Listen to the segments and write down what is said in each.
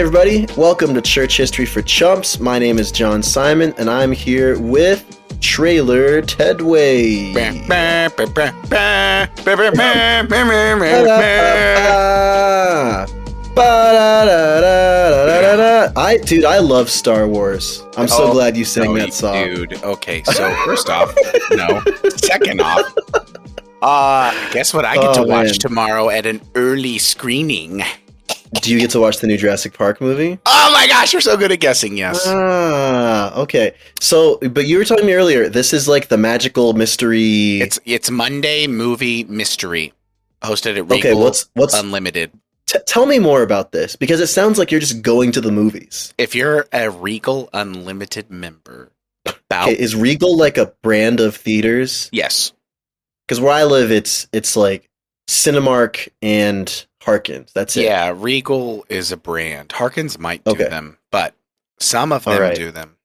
everybody. Welcome to Church History for Chumps. My name is John Simon, and I'm here with Trailer Tedway. I love Star Wars. I'm so glad you sang that song. Dude, okay, so first off, no. Second off, guess what I get to watch tomorrow at an early screening? Do you get to watch the new Jurassic Park movie? Oh my gosh, you're so good at guessing, yes. Okay. So, but you were telling me earlier, this is like the magical mystery... It's Monday Movie Mystery, hosted at Regal what's Unlimited. Tell me more about this, because it sounds like you're just going to the movies. If you're a Regal Unlimited member... is Regal like a brand of theaters? Yes. Because where I live, it's like Cinemark and Harkins. That's it. Yeah, Regal is a brand. Harkins might do them, but some of them do them.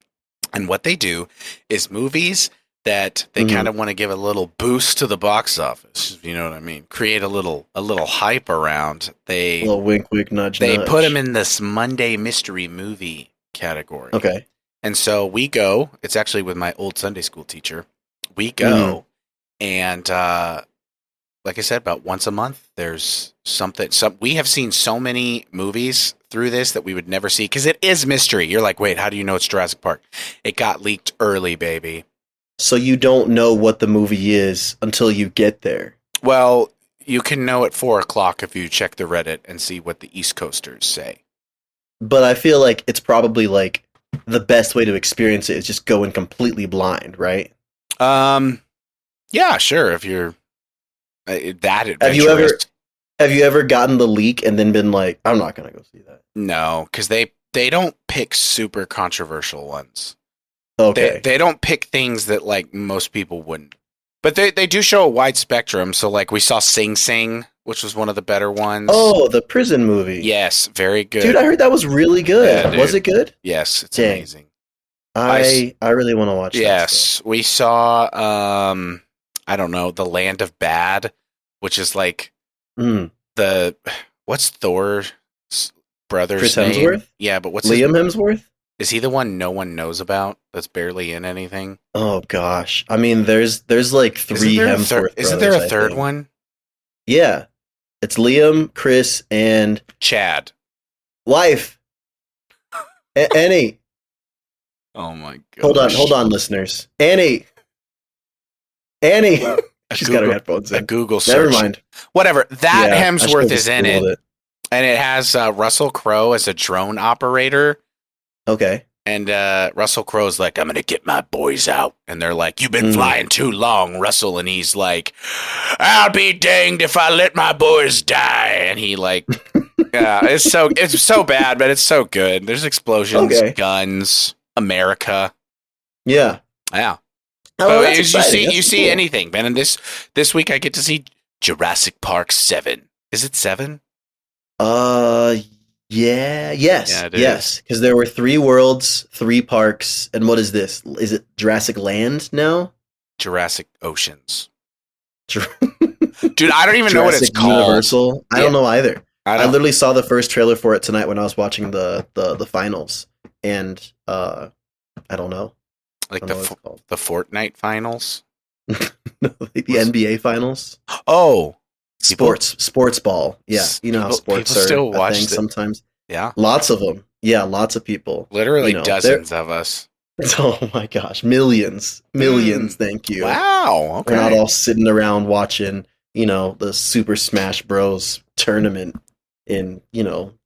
And what they do is movies that they kind of want to give a little boost to the box office. You know what I mean? Create a little hype around. A little wink, wink, nudge, They nudge. put them in this Monday mystery movie category. Okay. And so we go. It's actually with my old Sunday school teacher. We go, and like I said, about once a month, there's something. We have seen so many movies through this that we would never see because it is mystery. You're like, wait, how do you know it's Jurassic Park? It got leaked early, baby. So you don't know what the movie is until you get there. Well, you can know at 4:00 if you check the Reddit and see what the East Coasters say. But I feel like it's probably like the best way to experience it is just going completely blind, right? Yeah, sure. If you're that adventurous. Have you ever gotten the leak and then been like, I'm not gonna go see that? No, because they don't pick super controversial ones. Okay. They don't pick things that like most people wouldn't. But they do show a wide spectrum. So like we saw Sing Sing, which was one of the better ones. Oh, the prison movie. Yes, very good. Dude, I heard that was really good. Yeah, was it good? Yes, it's amazing. I really want to watch that. Yes, we saw I don't know, The Land of Bad, which is like what's Thor's brother's Chris name? Hemsworth? Yeah, but what's Liam Hemsworth? Is he the one no one knows about that's barely in anything? Oh gosh. I mean, there's like three Hemsworth brothers. Isn't there a third one? Yeah. It's Liam, Chris, and Chad. Wife. Annie. Oh my god. Hold on, listeners. Annie. She's got her headphones in. A Google search. Never mind. Whatever. That Hemsworth is in it. And it has Russell Crowe as a drone operator. Okay. And Russell Crowe's like, I'm going to get my boys out. And they're like, you've been flying too long, Russell. And he's like, I'll be danged if I let my boys die. And he like, yeah, it's so bad, but it's so good. There's explosions, guns, America. Yeah. Yeah. Oh, you see anything, man. And this week I get to see Jurassic Park 7. Is it 7? Yes. Because there were 3 worlds, 3 parks, and what is this? Is it Jurassic Land now? Jurassic Oceans. Dude, I don't even know what it's called. Universal. I don't know either. I literally saw the first trailer for it tonight when I was watching the finals, and I don't know. Like the Fortnite finals? No, the NBA finals. Oh. Sports ball. Yeah. You know how sports are still a thing sometimes. Yeah. Lots of them. Yeah, lots of people. Literally dozens of us. Oh my gosh. Millions. Thank you. Wow. Okay. We're not all sitting around watching, the Super Smash Bros. Tournament in,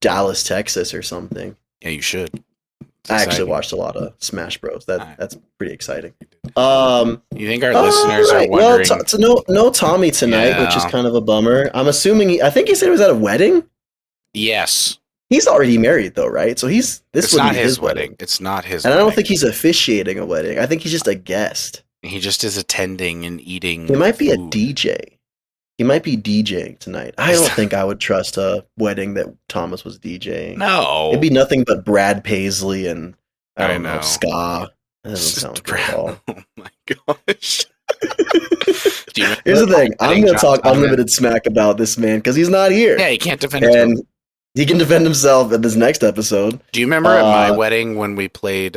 Dallas, Texas or something. Yeah, you should. I actually watched a lot of Smash Bros. That's pretty exciting. You think our listeners are wondering? Well, no Tommy tonight, which is kind of a bummer. I'm assuming. I think he said he was at a wedding. Yes. He's already married though, right? So this it's wouldn't not be his wedding. It's not his. And I don't think he's officiating a wedding. I think he's just a guest. He just is attending and eating. He might be a DJ. He might be DJing tonight. I don't think I would trust a wedding that Thomas was DJing. No. It'd be nothing but Brad Paisley and, I don't know, ska. That doesn't sound good at all. Oh my gosh. Here's the thing. I'm going to talk unlimited smack about this man because he's not here. Yeah, he can't defend his He can defend himself in this next episode. Do you remember at my wedding when we played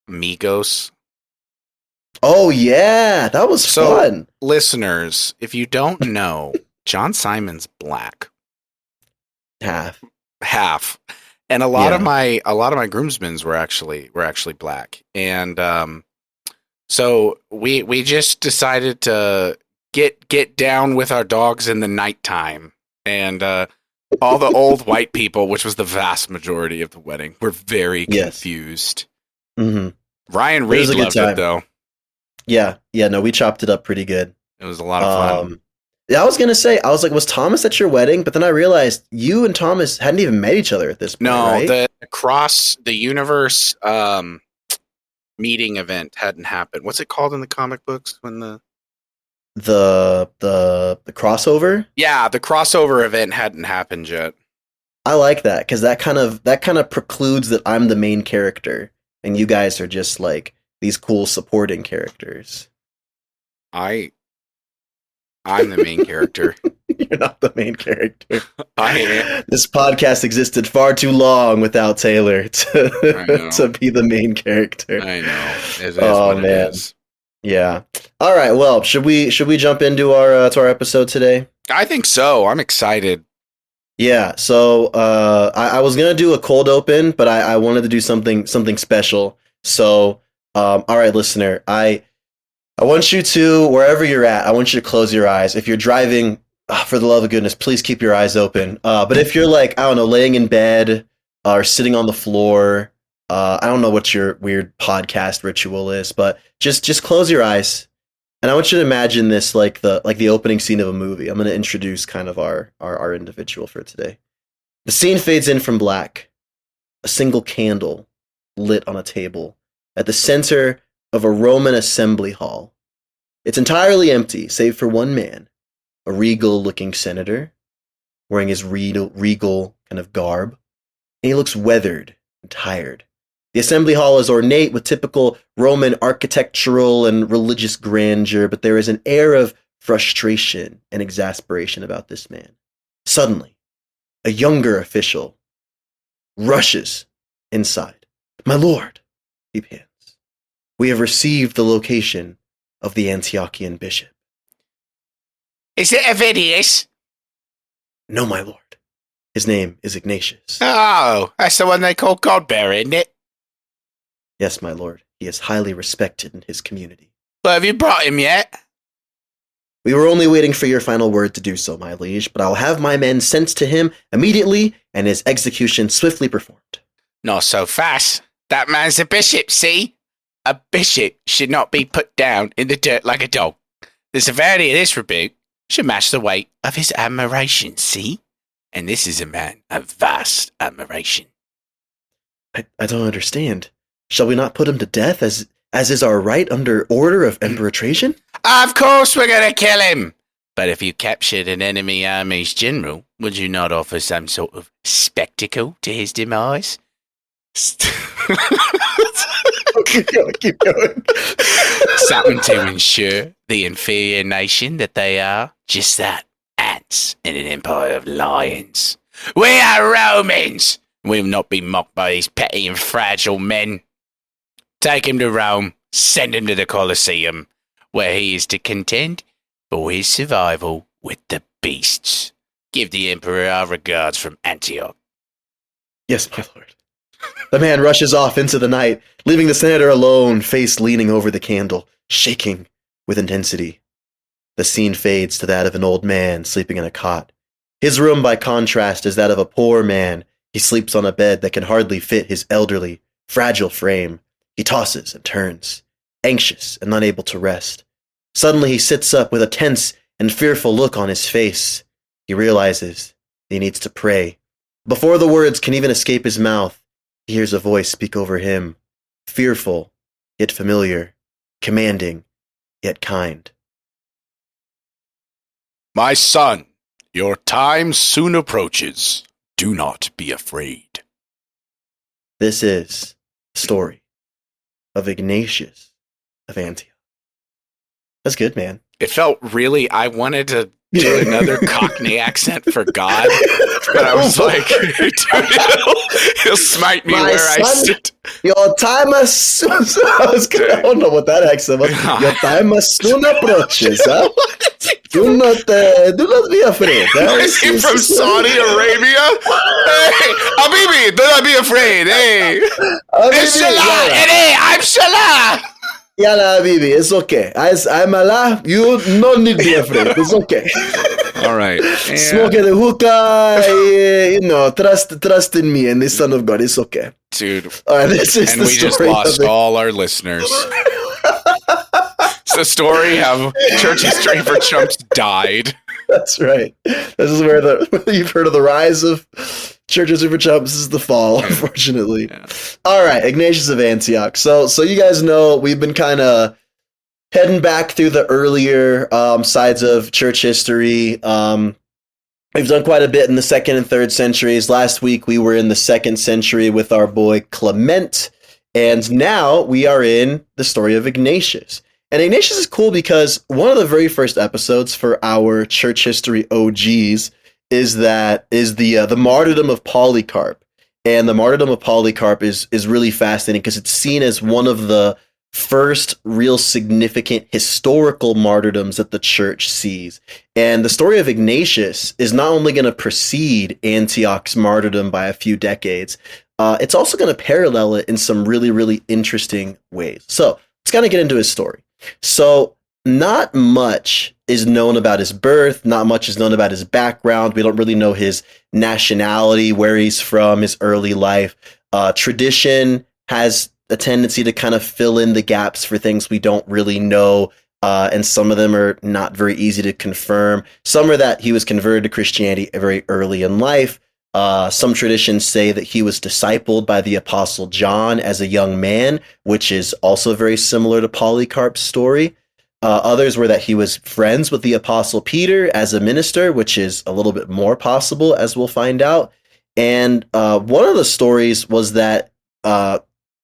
Migos? Oh, yeah. That was fun. Listeners, if you don't know, John Simon's black. Half. And a lot of my groomsmen were actually black. And so we just decided to get down with our dogs in the nighttime. And all the old white people, which was the vast majority of the wedding, were very confused. Mm-hmm. Ryan Reed loved it, though. Yeah, no, we chopped it up pretty good. It was a lot of fun. Yeah, I was going to say, I was like, was Thomas at your wedding? But then I realized you and Thomas hadn't even met each other at this point, right? No, the Across the Universe meeting event hadn't happened. What's it called in the comic books when the crossover? Yeah, the crossover event hadn't happened yet. I like that because that kind of precludes that I'm the main character and you guys are just like these cool supporting characters. I'm the main character. You're not the main character. I am. This podcast existed far too long without Taylor to be the main character. I know. It is what it is. Yeah. All right. Well, should we jump into our episode today? I think so. I'm excited. Yeah. So I was gonna do a cold open, but I wanted to do something special. So all right, listener, I want you to, wherever you're at, I want you to close your eyes. If you're driving, for the love of goodness, please keep your eyes open. But if you're like, I don't know, laying in bed or sitting on the floor, I don't know what your weird podcast ritual is, but just close your eyes. And I want you to imagine this like the opening scene of a movie. I'm going to introduce kind of our individual for today. The scene fades in from black. A single candle lit on a table at the center of a Roman assembly hall. It's entirely empty, save for one man, a regal-looking senator, wearing his regal kind of garb, and he looks weathered and tired. The assembly hall is ornate with typical Roman architectural and religious grandeur, but there is an air of frustration and exasperation about this man. Suddenly, a younger official rushes inside. "My lord," he pants. "We have received the location of the Antiochian bishop." "Is it Ignatius?" "No, my lord. His name is Ignatius." "Oh, that's the one they call Godbearer, isn't it?" "Yes, my lord. He is highly respected in his community." "But have you brought him yet?" "We were only waiting for your final word to do so, my liege, but I'll have my men sent to him immediately and his execution swiftly performed." "Not so fast. That man's a bishop, see? A bishop should not be put down in the dirt like a dog. The severity of this rebuke should match the weight of his admiration, see? And this is a man of vast admiration." I don't understand. Shall we not put him to death as is our right under order of Emperor Trajan?" "Of course we're going to kill him. But if you captured an enemy army's general, would you not offer some sort of spectacle to his demise?" Keep going. "Something to ensure the inferior nation that they are just that, ants in an empire of lions. We are Romans. We will not be mocked by these petty and fragile men. Take him to Rome, send him to the Colosseum, where he is to contend for his survival with the beasts. Give the emperor our regards from Antioch." "Yes, my lord." The man rushes off into the night, leaving the senator alone, face leaning over the candle, shaking with intensity. The scene fades to that of an old man sleeping in a cot. His room, by contrast, is that of a poor man. He sleeps on a bed that can hardly fit his elderly, fragile frame. He tosses and turns, anxious and unable to rest. Suddenly he sits up with a tense and fearful look on his face. He realizes he needs to pray. Before the words can even escape his mouth, he hears a voice speak over him, fearful, yet familiar, commanding, yet kind. "My son, your time soon approaches. Do not be afraid." This is the story of Ignatius of Antioch. That's good, man. It felt really, I wanted to do another Cockney accent for God. But I was like, dude, he'll smite me My where I son, sit. your time is I don't know what that accent was. Your time is soon approaches, huh? Do not be afraid. Huh? Is he from Saudi Arabia? Hey, Habibi, do not be afraid. Hey, it's Salah. Hey, I'm Salah. Yalla, Habibi, it's okay. I'm Allah. You no need to be afraid. It's okay. All right. Smoke the hookah. Trust in me and the Son of God. It's okay, dude. All right, this is and the we just story lost all our listeners. It's the story of church history for chumps died. That's right. This is where you've heard of the rise of churches for chumps. This is the fall, unfortunately. Yeah. All right, Ignatius of Antioch. So you guys know we've been kind of heading back through the earlier sides of church history. We've done quite a bit in the 2nd and 3rd centuries. Last week we were in the 2nd century with our boy Clement, and now we are in the story of Ignatius. And Ignatius is cool because one of the very first episodes for our church history OGs is the martyrdom of Polycarp. And the martyrdom of Polycarp is really fascinating because it's seen as one of the first real significant historical martyrdoms that the church sees. And the story of Ignatius is not only going to precede Antioch's martyrdom by a few decades, it's also going to parallel it in some really, really interesting ways. So let's kind of get into his story. So not much is known about his birth. Not much is known about his background. We don't really know his nationality, where he's from, his early life. Tradition has a tendency to kind of fill in the gaps for things we don't really know. And some of them are not very easy to confirm. Some are that he was converted to Christianity very early in life. Some traditions say that he was discipled by the Apostle John as a young man, which is also very similar to Polycarp's story. Others were that he was friends with the Apostle Peter as a minister, which is a little bit more possible, as we'll find out. And one of the stories was that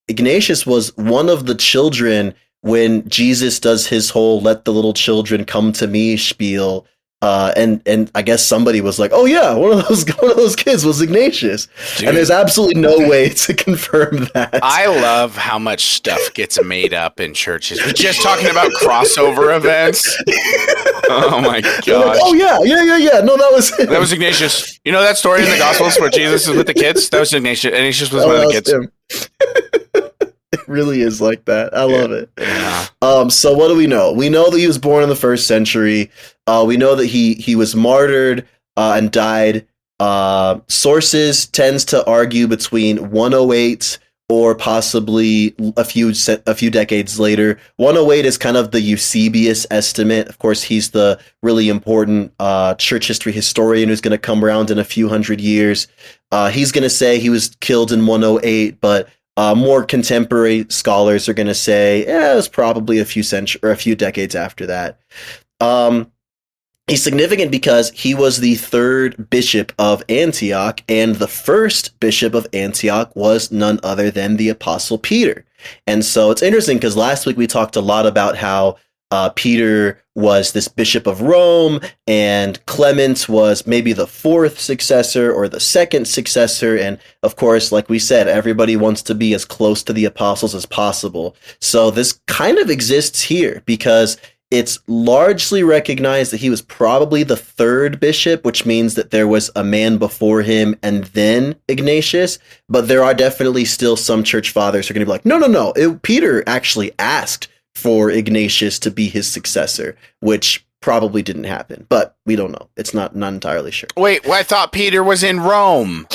Ignatius was one of the children when Jesus does his whole "let the little children come to me" spiel. And I guess somebody was like, "Oh yeah, one of those kids was Ignatius," dude. And there's absolutely no way to confirm that. I love how much stuff gets made up in churches. We're just talking about crossover events. Oh my gosh! Like, oh yeah. No, that was him. That was Ignatius. You know that story in the Gospels where Jesus is with the kids? That was Ignatius. Ignatius was one of the kids. Him. It really is like that. I love it. Yeah. So what do we know? We know that he was born in the 1st century. We know that he was martyred and died. Sources tends to argue between 108 or possibly a few decades later. 108 is kind of the Eusebius estimate. Of course, he's the really important church history historian who's going to come around in a few hundred years. He's going to say he was killed in 108, but more contemporary scholars are going to say, it was probably a few decades after that. He's significant because he was the 3rd bishop of Antioch, and the 1st bishop of Antioch was none other than the Apostle Peter. And so it's interesting because last week we talked a lot about how Peter was this bishop of Rome, and Clement was maybe the 4th successor or the 2nd successor. And of course, like we said, everybody wants to be as close to the apostles as possible. So this kind of exists here because it's largely recognized that he was probably the 3rd bishop, which means that there was a man before him and then Ignatius. But there are definitely still some church fathers who are going to be like, no. Peter actually asked for Ignatius to be his successor, which probably didn't happen, but we don't know. It's not entirely sure. Wait, I thought Peter was in Rome.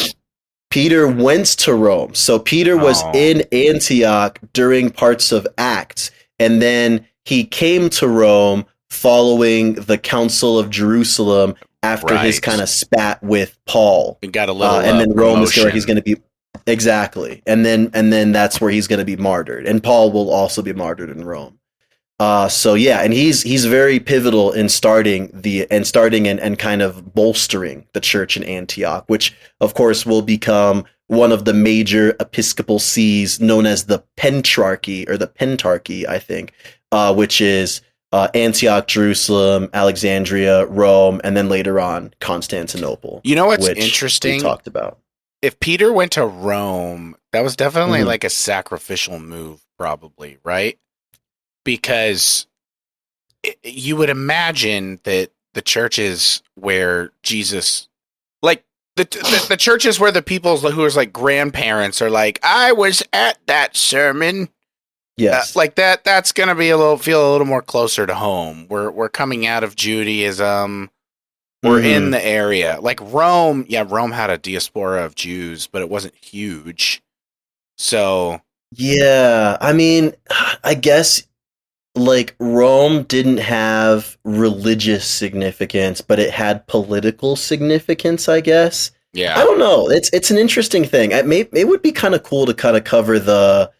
Peter went to Rome. So Peter was in Antioch during parts of Acts, and then he came to Rome following the Council of Jerusalem after his kind of spat with Paul. He got a little and then Rome promotion. is where he's going to be. Exactly. And then that's where he's going to be martyred. And Paul will also be martyred in Rome. So yeah, and he's very pivotal in starting and kind of bolstering the church in Antioch, which of course will become one of the major episcopal sees known as the Pentarchy, I think, which is Antioch, Jerusalem, Alexandria, Rome, and then later on Constantinople. You know what's which interesting? we talked about. If Peter went to Rome, that was definitely Mhm. like a sacrificial move, probably, right? Because you would imagine that the churches where Jesus, like the churches where the people who was like grandparents are like, I was at that sermon. Yes. Like that's gonna be feel a little more closer to home. We're coming out of Judaism. We're in Mhm. the area. Like Rome, yeah, Rome had a diaspora of Jews, but it wasn't huge. So Yeah, I mean, I guess like Rome didn't have religious significance, but it had political significance, I guess. I yeah, don't know. It's an interesting thing. It would be kind of cool to kind of cover the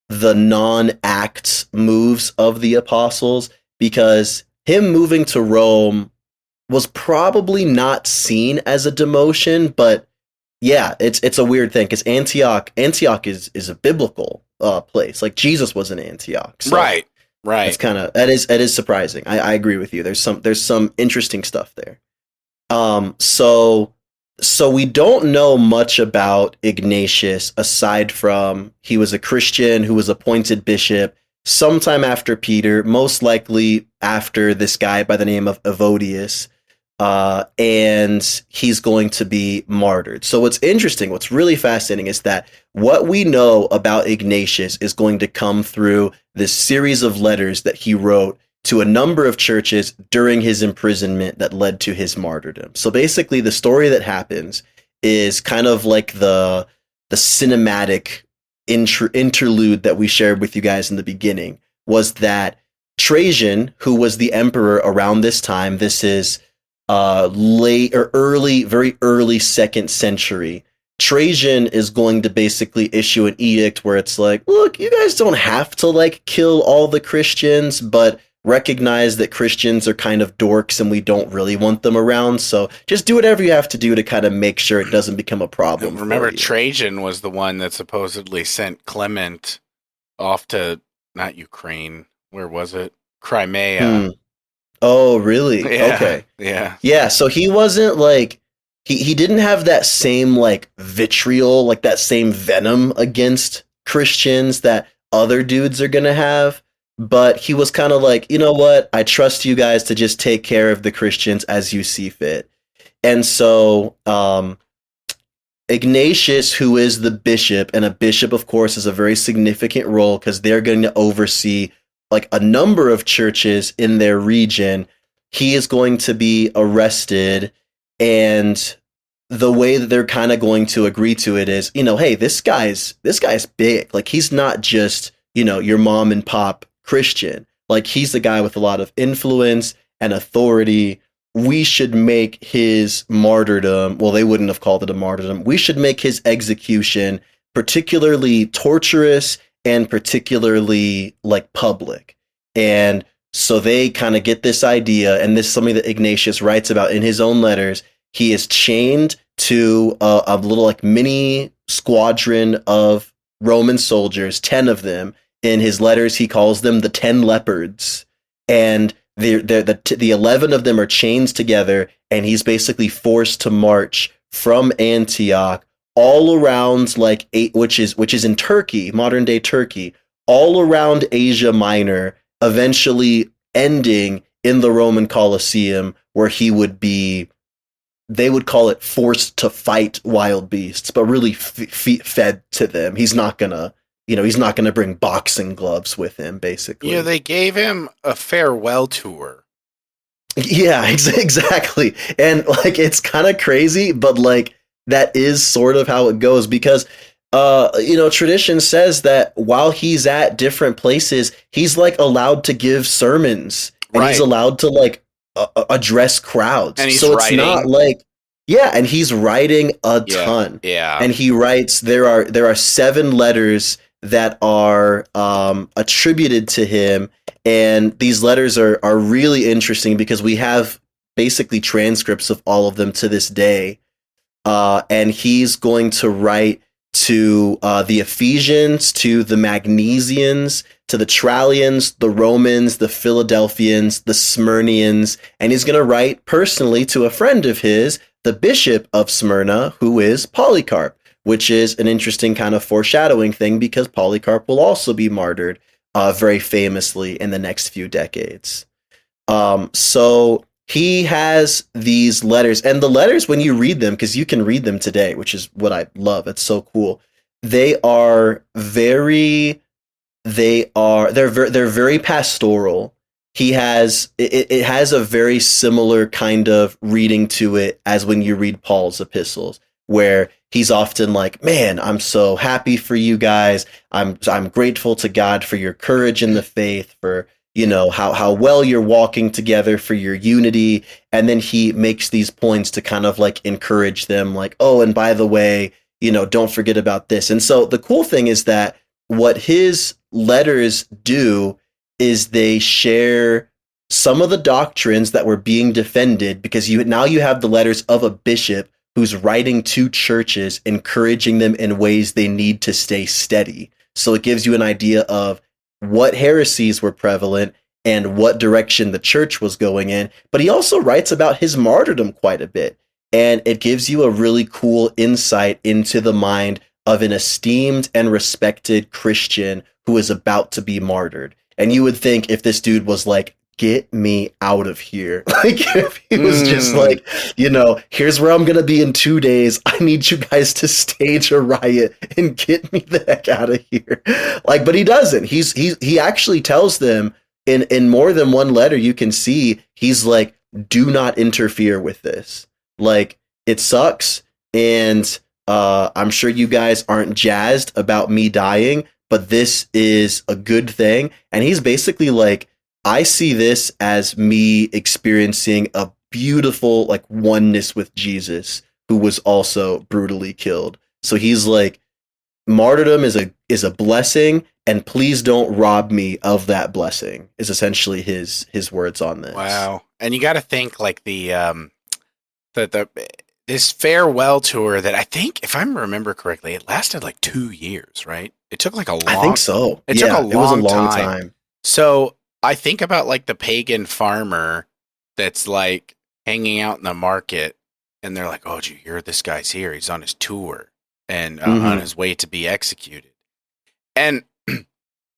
non-act moves of the apostles because him moving to Rome was probably not seen as a demotion, but yeah, it's a weird thing because Antioch is a biblical place. Like Jesus was in Antioch, so right, that's right. kind of that is surprising. I agree with you. There's some interesting stuff there. So we don't know much about Ignatius aside from he was a Christian who was appointed bishop sometime after Peter, most likely after this guy by the name of Evodius. And he's going to be martyred. So what's interesting, what's really fascinating is that what we know about Ignatius is going to come through this series of letters that he wrote to a number of churches during his imprisonment that led to his martyrdom. So basically the story that happens is kind of like the cinematic interlude that we shared with you guys in the beginning was that Trajan, who was the emperor around this time, this is late or early, very early second century. Trajan is going to basically issue an edict where it's like, look, you guys don't have to like kill all the Christians, but recognize that Christians are kind of dorks and we don't really want them around. So just do whatever you have to do to kind of make sure it doesn't become a problem for Remember, you. Trajan was the one that supposedly sent Clement off to not Ukraine. Where was it? Crimea. Hmm. Oh, really? Yeah, Okay. yeah, Yeah, so he wasn't like he didn't have that same like vitriol, like that same venom against Christians that other dudes are gonna have. But he was kind of like, you know what? I trust you guys to just take care of the Christians as you see fit. And so Ignatius, who is the bishop, and a bishop, of course, is a very significant role because they're going to oversee like a number of churches in their region. He is going to be arrested, and the way that they're kind of going to agree to it is, hey, this guy's big. Like he's not just your mom and pop Christian. Like he's the guy with a lot of influence and authority. We should make his martyrdom, well, they wouldn't have called it a martyrdom. We should make his execution particularly torturous and particularly like public. And so they kind of get this idea, and this is something that Ignatius writes about in his own letters. He is chained to a little like mini squadron of Roman soldiers, 10 of them. In his letters, he calls them the 10 leopards. And the 11 of them are chained together, and he's basically forced to march from Antioch all around like which is in Turkey, modern day Turkey, all around Asia Minor, eventually ending in the Roman Colosseum, where he would be. They would call it forced to fight wild beasts, but really fed to them. He's not gonna bring boxing gloves with him, basically. they gave him a farewell tour. Yeah, exactly. And like it's kind of crazy, but like that is sort of how it goes because tradition says that while he's at different places, he's like allowed to give sermons and he's Right. allowed to like address crowds. And he's So it's not writing. like yeah, and he's writing a Yeah, ton. yeah. And he writes there are 7 letters that are attributed to him, and these letters are really interesting because we have basically transcripts of all of them to this day. And he's going to write to the Ephesians, to the Magnesians, to the Trallians, the Romans, the Philadelphians, the Smyrnians, and he's going to write personally to a friend of his, the Bishop of Smyrna, who is Polycarp, which is an interesting kind of foreshadowing thing because Polycarp will also be martyred very famously in the next few decades. So he has these letters, and the letters, when you read them, because you can read them today, which is what I love. It's so cool. They're very pastoral. He has it has a very similar kind of reading to it as when you read Paul's epistles, where he's often like, man, I'm so happy for you guys. I'm grateful to God for your courage in the faith, for how well you're walking together, for your unity. And then he makes these points to kind of like encourage them, like, oh, and by the way, don't forget about this. And so the cool thing is that what his letters do is they share some of the doctrines that were being defended, because now you have the letters of a bishop who's writing to churches, encouraging them in ways they need to stay steady. So it gives you an idea of what heresies were prevalent and what direction the church was going in. But he also writes about his martyrdom quite a bit. And it gives you a really cool insight into the mind of an esteemed and respected Christian who is about to be martyred. And you would think if this dude was like, get me out of here. Like if he was just like, here's where I'm going to be in 2 days. I need you guys to stage a riot and get me the heck out of here. Like, but he doesn't. He actually tells them in more than one letter, you can see he's like, do not interfere with this. Like, it sucks. And I'm sure you guys aren't jazzed about me dying, but this is a good thing. And he's basically like, I see this as me experiencing a beautiful like oneness with Jesus, who was also brutally killed. So he's like, martyrdom is a blessing, and please don't rob me of that blessing, is essentially his words on this. Wow. And you got to think like the this farewell tour that I think, if I remember correctly, it lasted like 2 years, right? It took like a long. I think so. It took a long time. So I think about like the pagan farmer that's like hanging out in the market, and they're like, "Oh, did you hear this guy's here? He's on his tour and on his way to be executed." And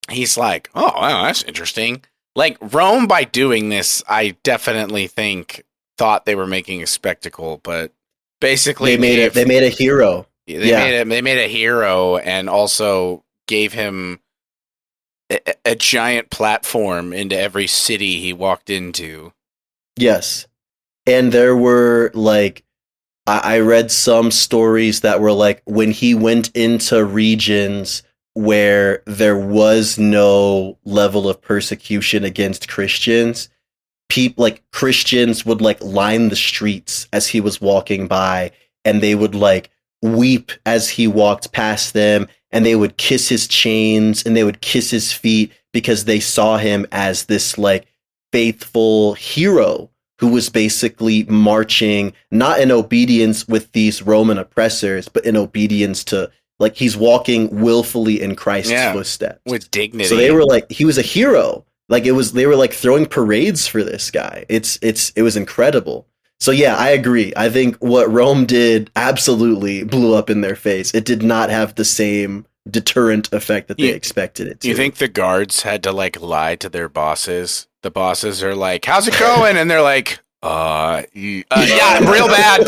he's like, "Oh, wow, that's interesting." Like Rome, by doing this, I definitely think thought they were making a spectacle, but basically they made a hero. They made a hero, and also gave him a giant platform into every city he walked into. Yes. And there were like, I read some stories that were like, when he went into regions where there was no level of persecution against Christians, Christians would like line the streets as he was walking by, and they would like weep as he walked past them, and they would kiss his chains and they would kiss his feet, because they saw him as this like faithful hero who was basically marching not in obedience with these Roman oppressors, but in obedience to, like, he's walking willfully in Christ's footsteps with dignity. So they were like, he was a hero. Like they were like throwing parades for this guy. It was incredible. So yeah, I agree. I think what Rome did absolutely blew up in their face. It did not have the same deterrent effect that they expected it to. You think the guards had to like lie to their bosses? The bosses are like, "How's it going?" And they're like, yeah, real bad.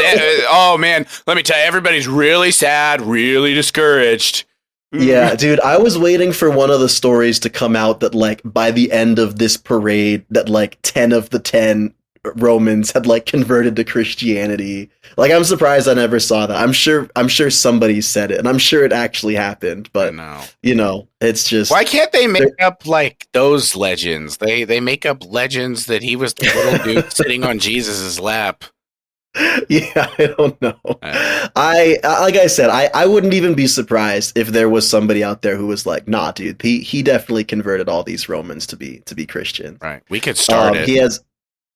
Oh man, let me tell you, everybody's really sad, really discouraged. Yeah, dude, I was waiting for one of the stories to come out that like by the end of this parade that like 10 of the 10 Romans had like converted to Christianity. Like, I'm surprised I never saw that. I'm sure somebody said it, and I'm sure it actually happened, but it's just, why can't they make up like those legends? They make up legends that he was the little dude sitting on Jesus's lap. Yeah, I don't know. I like I said, I wouldn't even be surprised if there was somebody out there who was like, "Nah, dude, he definitely converted all these Romans to be Christians." Right. We could start it.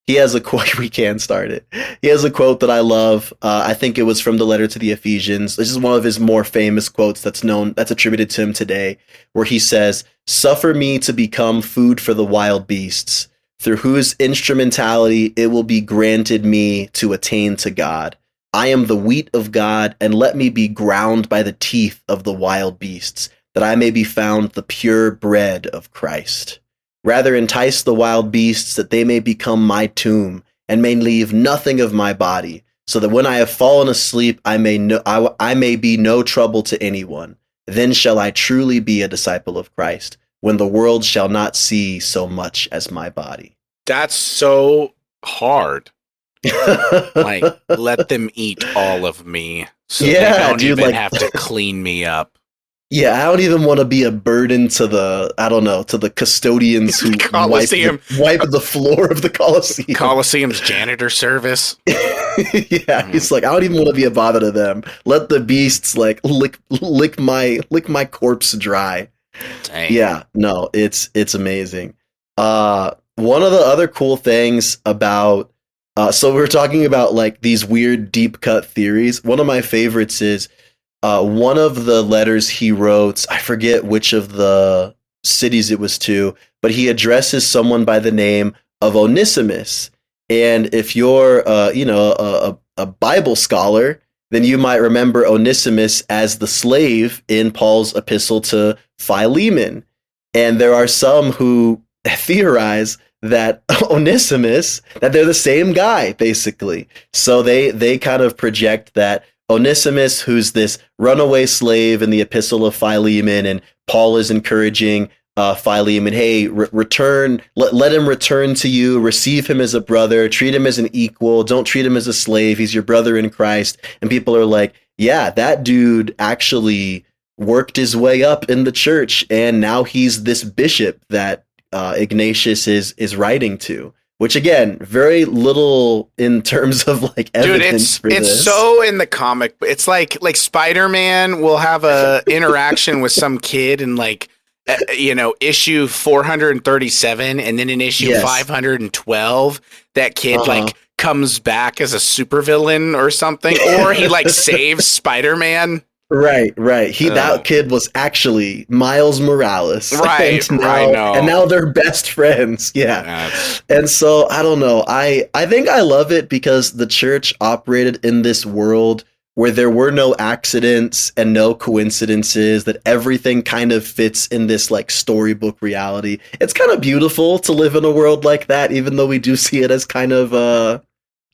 he has a quote. We can start it. He has a quote that I love. I think it was from the letter to the Ephesians. This is one of his more famous quotes that's attributed to him today, where he says, "Suffer me to become food for the wild beasts, through whose instrumentality it will be granted me to attain to God. I am the wheat of God, and let me be ground by the teeth of the wild beasts, that I may be found the pure bread of Christ. Rather entice the wild beasts, that they may become my tomb, and may leave nothing of my body, so that when I have fallen asleep, I may be no trouble to anyone. Then shall I truly be a disciple of Christ, when the world shall not see so much as my body." That's so hard. Like, let them eat all of me, so they don't even have to clean me up. Yeah, I don't even want to be a burden to the custodians who wipe the floor of the Colosseum. Colosseum's janitor service. Yeah, he's like, I don't even want to be a bother to them. Let the beasts like lick my corpse dry. Dang. Yeah, no, it's amazing. One of the other cool things about so we're talking about like these weird deep cut theories. One of my favorites is one of the letters he wrote, I forget which of the cities it was to, but he addresses someone by the name of Onesimus. And if you're, a Bible scholar, then you might remember Onesimus as the slave in Paul's epistle to Philemon. And there are some who theorize that Onesimus, that they're the same guy, basically. So they kind of project that Onesimus, who's this runaway slave in the Epistle of Philemon, and Paul is encouraging Philemon, hey, return, let him return to you, receive him as a brother, treat him as an equal, don't treat him as a slave, he's your brother in Christ. And people are like, yeah, that dude actually worked his way up in the church, and now he's this bishop that Ignatius is writing to. Which again, very little in terms of like evidence for this. It's so in the comic. It's like Spider-Man will have a interaction with some kid in like issue 437, and then in issue 512, that kid like comes back as a supervillain or something, or he like saves Spider-Man. Right. That kid was actually Miles Morales. Right. And now they're best friends. Yeah. And so I don't know. I think I love it because the church operated in this world where there were no accidents and no coincidences, that everything kind of fits in this like storybook reality. It's kind of beautiful to live in a world like that, even though we do see it as kind of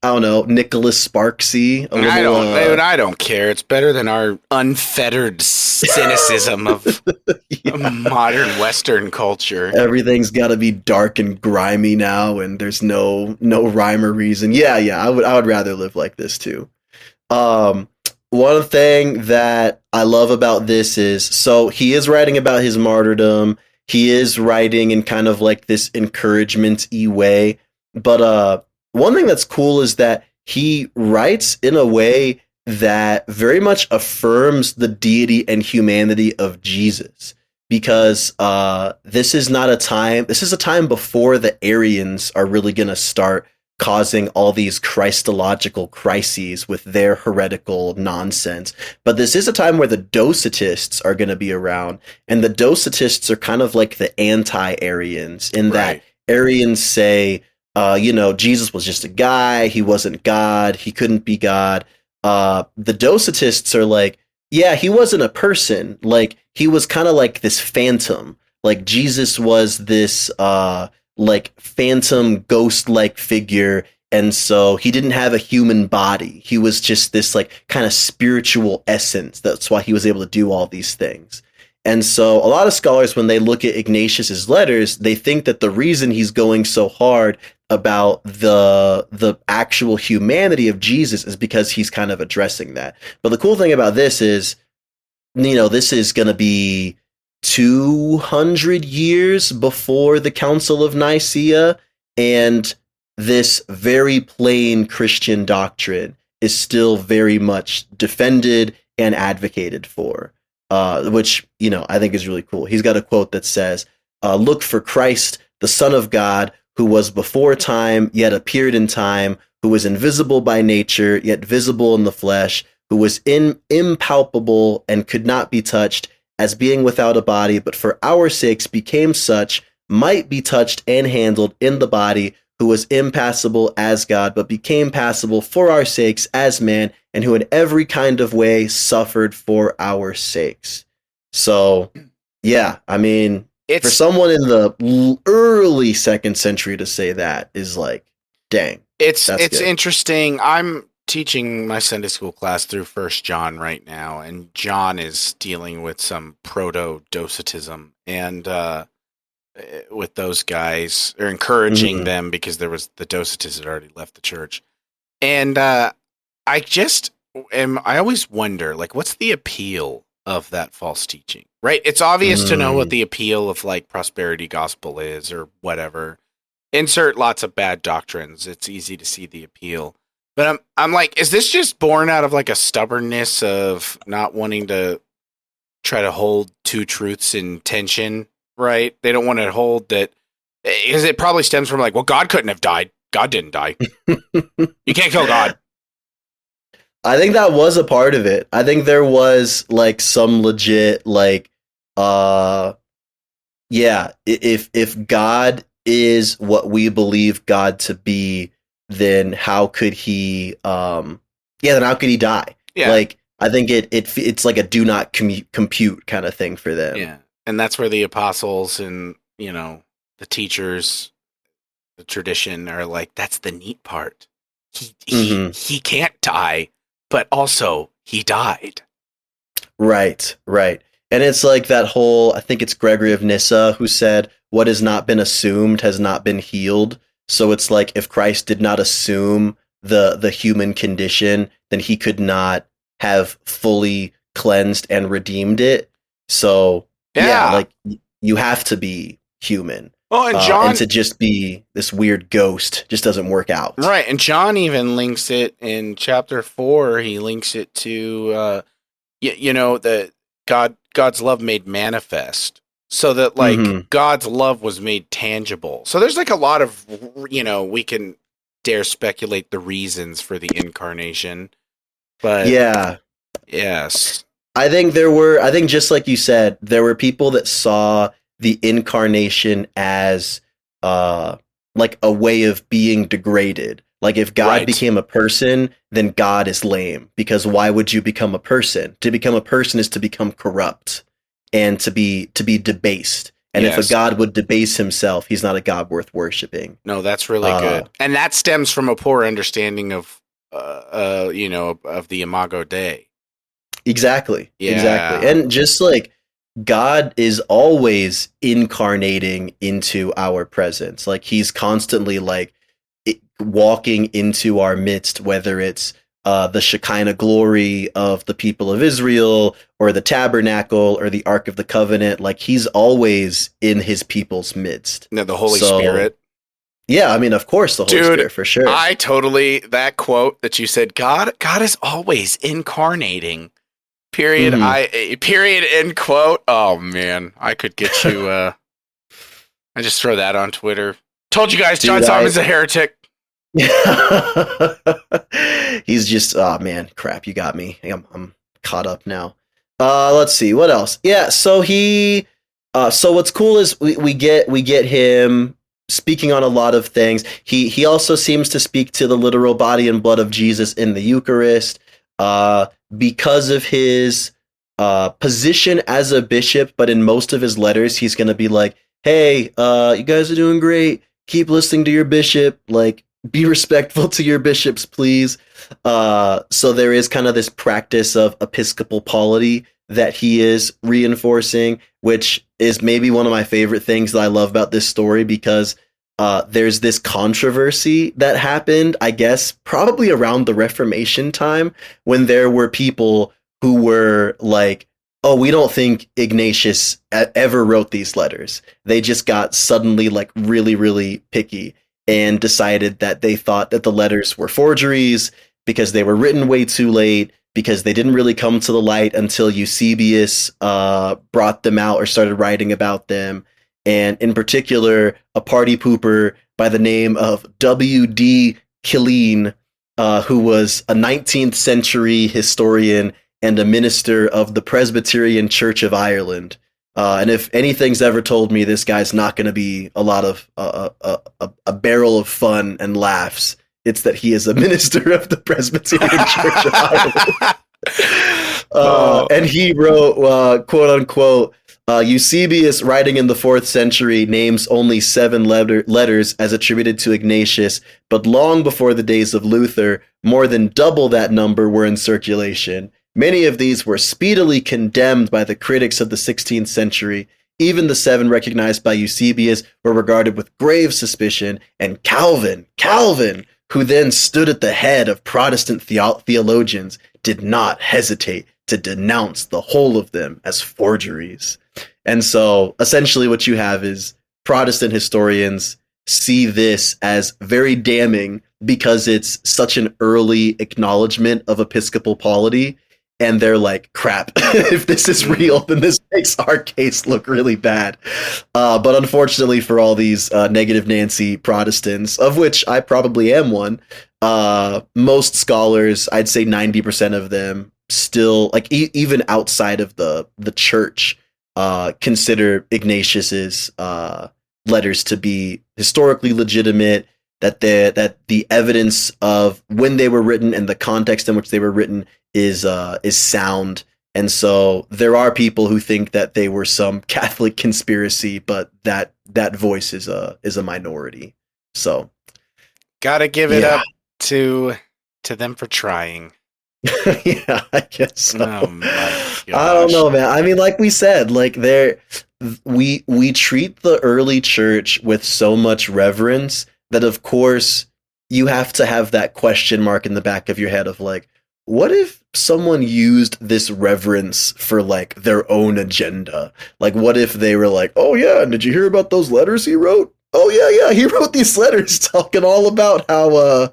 I don't know, Nicholas Sparksy. I don't care. It's better than our unfettered cynicism of modern Western culture. Everything's got to be dark and grimy now, and there's no rhyme or reason. Yeah, I would rather live like this too. One thing that I love about this is, so he is writing about his martyrdom. He is writing in kind of like this encouragement-y way, but one thing that's cool is that he writes in a way that very much affirms the deity and humanity of Jesus, because this is a time before the Arians are really going to start causing all these Christological crises with their heretical nonsense. But this is a time where the Docetists are going to be around, and the Docetists are kind of like the anti-Arians in that Arians say, Jesus was just a guy. He wasn't God. He couldn't be God. The Docetists are like, yeah, he wasn't a person. Like, he was kind of like this phantom. Like, Jesus was this, like, phantom ghost-like figure. And so he didn't have a human body. He was just this, like, kind of spiritual essence. That's why he was able to do all these things. And so a lot of scholars, when they look at Ignatius's letters, they think that the reason he's going so hard about the actual humanity of Jesus is because he's kind of addressing that. But the cool thing about this is, this is going to be 200 years before the Council of Nicaea, and this very plain Christian doctrine is still very much defended and advocated for. Which, I think is really cool. He's got a quote that says, look for Christ, the Son of God, who was before time, yet appeared in time, who was invisible by nature, yet visible in the flesh, who was impalpable and could not be touched, as being without a body, but for our sakes became such, might be touched and handled in the body, who was impassible as God, but became passible for our sakes as man, and who in every kind of way suffered for our sakes. So, yeah, I mean, for someone in the early 2nd century to say that is like, dang. It's interesting. I'm teaching my Sunday school class through First John right now, and John is dealing with some proto-Docetism, and with those guys, or encouraging them, because there was the Docetists had already left the church. And I always wonder, like, what's the appeal of that false teaching, right? It's obvious to know what the appeal of like prosperity gospel is or whatever. Insert lots of bad doctrines. It's easy to see the appeal. But I'm like, is this just born out of like a stubbornness of not wanting to try to hold two truths in tension, right? They don't want to hold that, because it probably stems from like, well, God couldn't have died. God didn't die. You can't kill God. I think that was a part of it. I think there was like some legit like if God is what we believe God to be, then how could he then how could he die? Yeah. Like I think it's like a do not compute kind of thing for them. Yeah. And that's where the apostles and, the teachers, the tradition are like, that's the neat part. He can't die, but also he died. Right. And it's like that whole, I think it's Gregory of Nyssa who said, what has not been assumed has not been healed. So it's like, if Christ did not assume the human condition, then he could not have fully cleansed and redeemed it. So like you have to be human. Well, and John, and to just be this weird ghost just doesn't work out. Right. And John even links it in chapter 4. He links it to, that God's love made manifest, so that like God's love was made tangible. So there's like a lot of, we can dare speculate the reasons for the incarnation, but yes, I think just like you said, there were people that saw the incarnation as like a way of being degraded. Like if God became a person, then God is lame, because why would you become a person? To become a person is to become corrupt and to be debased. And if a God would debase himself, he's not a God worth worshiping. No, that's really good. And that stems from a poor understanding of of the Imago Dei. Exactly. And just like God is always incarnating into our presence. Like he's constantly like walking into our midst, whether it's the Shekinah glory of the people of Israel or the tabernacle or the Ark of the Covenant. Like he's always in his people's midst. No, the Holy Spirit. Yeah, I mean, of course, the Holy Spirit, for sure. That quote that you said, God is always incarnating. Period. Period. End quote. Oh man, I could get you. I just throw that on Twitter. Told you guys, John Simon's a heretic. He's just, oh man, crap. You got me. I'm caught up now. Let's see what else. Yeah. So so what's cool is we get him speaking on a lot of things. He also seems to speak to the literal body and blood of Jesus in the Eucharist. Because of his position as a bishop, but in most of his letters, he's going to be like, hey, you guys are doing great. Keep listening to your bishop. Like, be respectful to your bishops, please. So there is kind of this practice of episcopal polity that he is reinforcing, which is maybe one of my favorite things that I love about this story, because there's this controversy that happened, I guess, probably around the Reformation time, when there were people who were like, oh, we don't think Ignatius ever wrote these letters. They just got suddenly like really, really picky and decided that they thought that the letters were forgeries because they were written way too late, because they didn't really come to the light until Eusebius brought them out or started writing about them. and in particular, a party pooper by the name of W.D. Killeen, who was a 19th century historian and a minister of the Presbyterian Church of Ireland. And if anything's ever told me, this guy's not going to be a lot of a barrel of fun and laughs. It's that he is a minister of the Presbyterian Church of Ireland. And he wrote, quote unquote, Eusebius, writing in the 4th century, names only 7 letters as attributed to Ignatius, but long before the days of Luther, more than double that number were in circulation. Many of these were speedily condemned by the critics of the 16th century. Even the 7 recognized by Eusebius were regarded with grave suspicion, and Calvin, who then stood at the head of Protestant theologians, did not hesitate to denounce the whole of them as forgeries. And so essentially what you have is Protestant historians see this as very damning because it's such an early acknowledgement of episcopal polity. And they're like, crap, if this is real, then this makes our case look really bad. But unfortunately for all these negative Nancy Protestants, of which I probably am one, most scholars, I'd say 90% of them, still, like even outside of the church, consider Ignatius's letters to be historically legitimate, that the evidence of when they were written and the context in which they were written is sound. And so there are people who think that they were some Catholic conspiracy, but that voice is a minority. So gotta give it up to them for trying. Yeah, I guess so. Oh my gosh. I don't know, man. I mean, like we said, like we treat the early church with so much reverence that, of course, you have to have that question mark in the back of your head of like, what if someone used this reverence for like their own agenda? Like, what if they were like, oh yeah, and did you hear about those letters he wrote? Oh yeah, he wrote these letters talking all about how,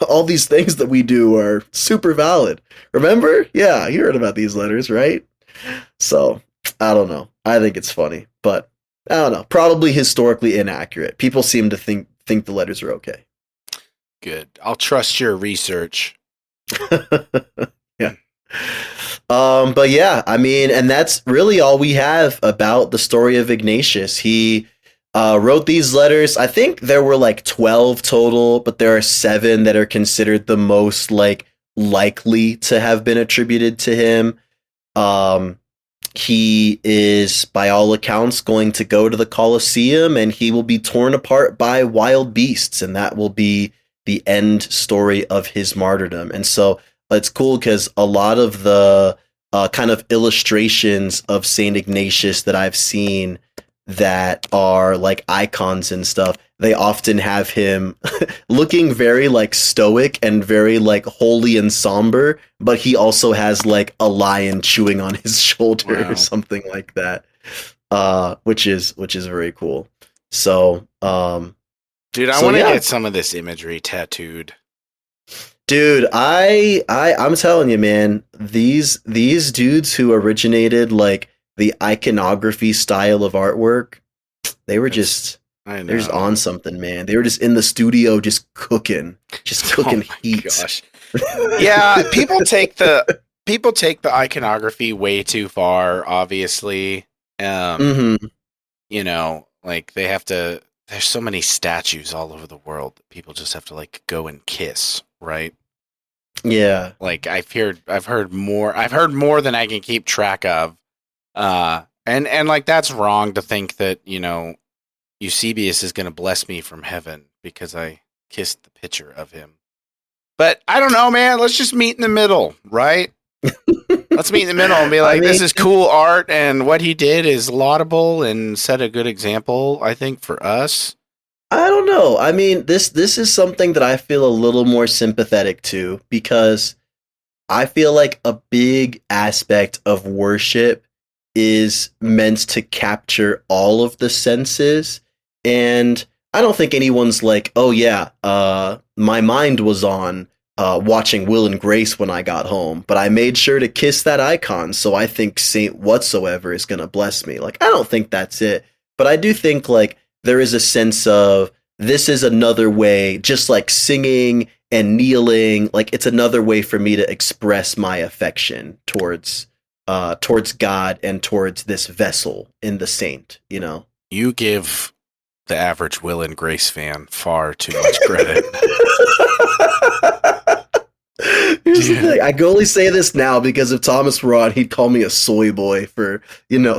all these things that we do are super valid. Remember? Yeah, you heard about these letters, right? So, I don't know. I think it's funny, but I don't know. Probably historically inaccurate. People seem to think the letters are okay. Good. I'll trust your research. Yeah. But yeah, I mean, and that's really all we have about the story of Ignatius. He wrote these letters. I think there were like 12 total, but there are 7 that are considered the most like likely to have been attributed to him. He is, by all accounts, going to go to the Colosseum, and he will be torn apart by wild beasts, and that will be the end story of his martyrdom. And so it's cool because a lot of the kind of illustrations of Saint Ignatius that I've seen that are like icons and stuff, they often have him looking very like stoic and very like holy and somber, but he also has like a lion chewing on his shoulder or something like that, which is very cool. So, dude, I want to get some of this imagery tattooed. Dude, I'm telling you, man, these dudes who originated like the iconography style of artwork, they were just on something, man. They were just in the studio just cooking heat. Gosh. Yeah, people take the iconography way too far, obviously. You know, like they have to, there's so many statues all over the world that people just have to like go and kiss, right? Yeah. Like I've heard more than I can keep track of. And like that's wrong to think that, you know, Eusebius is going to bless me from heaven because I kissed the picture of him. But I don't know, man. Let's just meet in the middle, right? Let's meet in the middle and be like, this is cool art, and what he did is laudable and set a good example, I think, for us. I don't know. I mean, this is something that I feel a little more sympathetic to, because I feel like a big aspect of worship is meant to capture all of the senses. And I don't think anyone's like, oh yeah, my mind was on watching Will and Grace when I got home, but I made sure to kiss that icon, so I think Saint Whatsoever is gonna bless me. Like, I don't think that's it, but I do think like there is a sense of this is another way, just like singing and kneeling, like it's another way for me to express my affection towards God and towards this vessel in the saint, you know. You give the average Will and Grace fan far too much credit. Here's the thing. I can only say this now because if Thomas were on, he'd call me a soy boy for,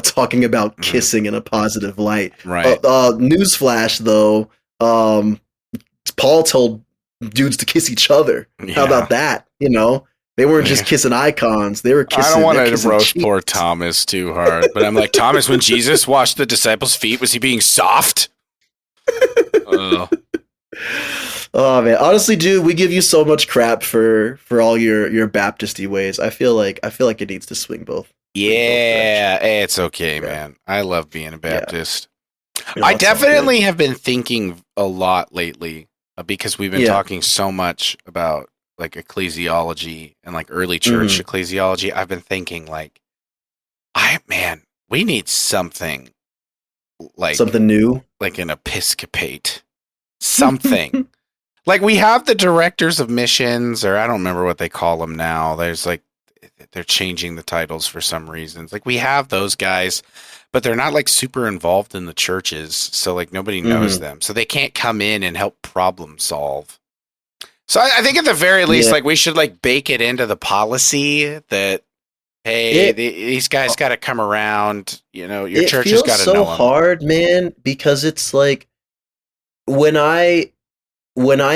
talking about kissing in a positive light. Right. Newsflash, though, Paul told dudes to kiss each other. Yeah. How about that? They weren't just kissing icons. They were kissing. I don't want to roast cheeks. poor Thomas too hard, but I'm like, Thomas, when Jesus washed the disciples' feet, was he being soft? Oh man, honestly, dude, we give you so much crap for all your Baptisty ways. I feel like it needs to swing both. Yeah, it's okay, man. I love being a Baptist. Yeah. I definitely have been thinking a lot lately because we've been talking so much about like ecclesiology and like early church ecclesiology. I've been thinking like, we need something like something new, like an episcopate, something. Like we have the directors of missions, or I don't remember what they call them now. There's like, they're changing the titles for some reasons. Like we have those guys, but they're not like super involved in the churches. So like nobody knows them. So they can't come in and help problem solve. So I think at the very least, like we should like bake it into the policy that, hey, these guys got to come around. Your church has got to know them. It feels so hard, man, because it's like when I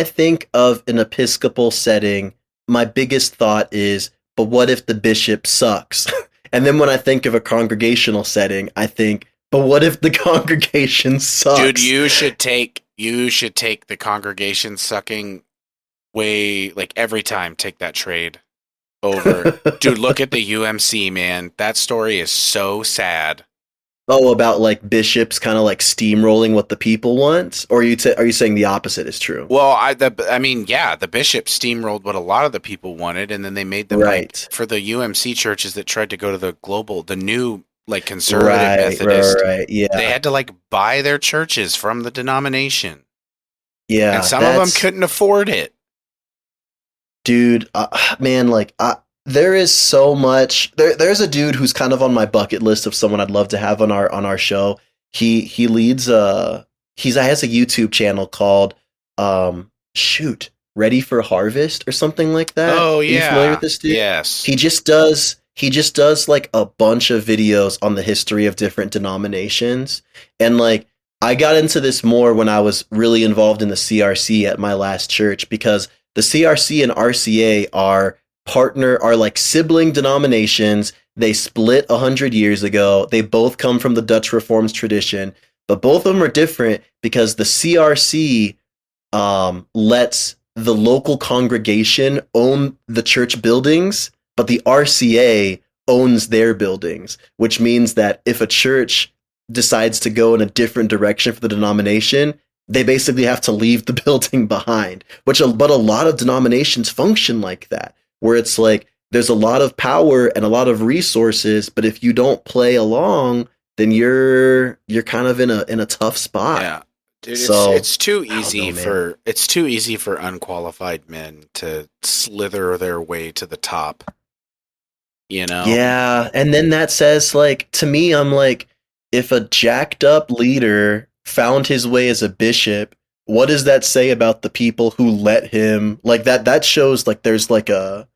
think of an Episcopal setting, my biggest thought is, but what if the bishop sucks? And then when I think of a congregational setting, I think, but what if the congregation sucks? Dude, you should take the congregation sucking way, like every time, take that trade over. Dude, look at the UMC, man. That story is so sad. Oh, about like bishops kind of like steamrolling what the people want? Or are you saying the opposite is true? Well, the bishop steamrolled what a lot of the people wanted, and then they made them like, for the UMC churches that tried to go to the new like conservative Methodist. Right, yeah. They had to like buy their churches from the denomination. Yeah. And some of them couldn't afford it. Dude, man, like there is so much. There's a dude who's kind of on my bucket list of someone I'd love to have on our show. He leads he has a YouTube channel called Ready for Harvest or something like that. Oh yeah. Are you familiar with this dude? Yes. He just does like a bunch of videos on the history of different denominations. And like I got into this more when I was really involved in the CRC at my last church, because the CRC and RCA are like sibling denominations. They split 100 years ago. They both come from the Dutch Reformed tradition, but both of them are different because the CRC lets the local congregation own the church buildings, but the RCA owns their buildings, which means that if a church decides to go in a different direction for the denomination, they basically have to leave the building behind, but a lot of denominations function like that, where it's like there's a lot of power and a lot of resources, but if you don't play along, then you're kind of in a tough spot. Yeah. Dude, it's too easy for unqualified men to slither their way to the top. Yeah, and then that says, like, to me, I'm like, if a jacked up leader found his way as a bishop, what does that say about the people who let him? Like that shows like there's like a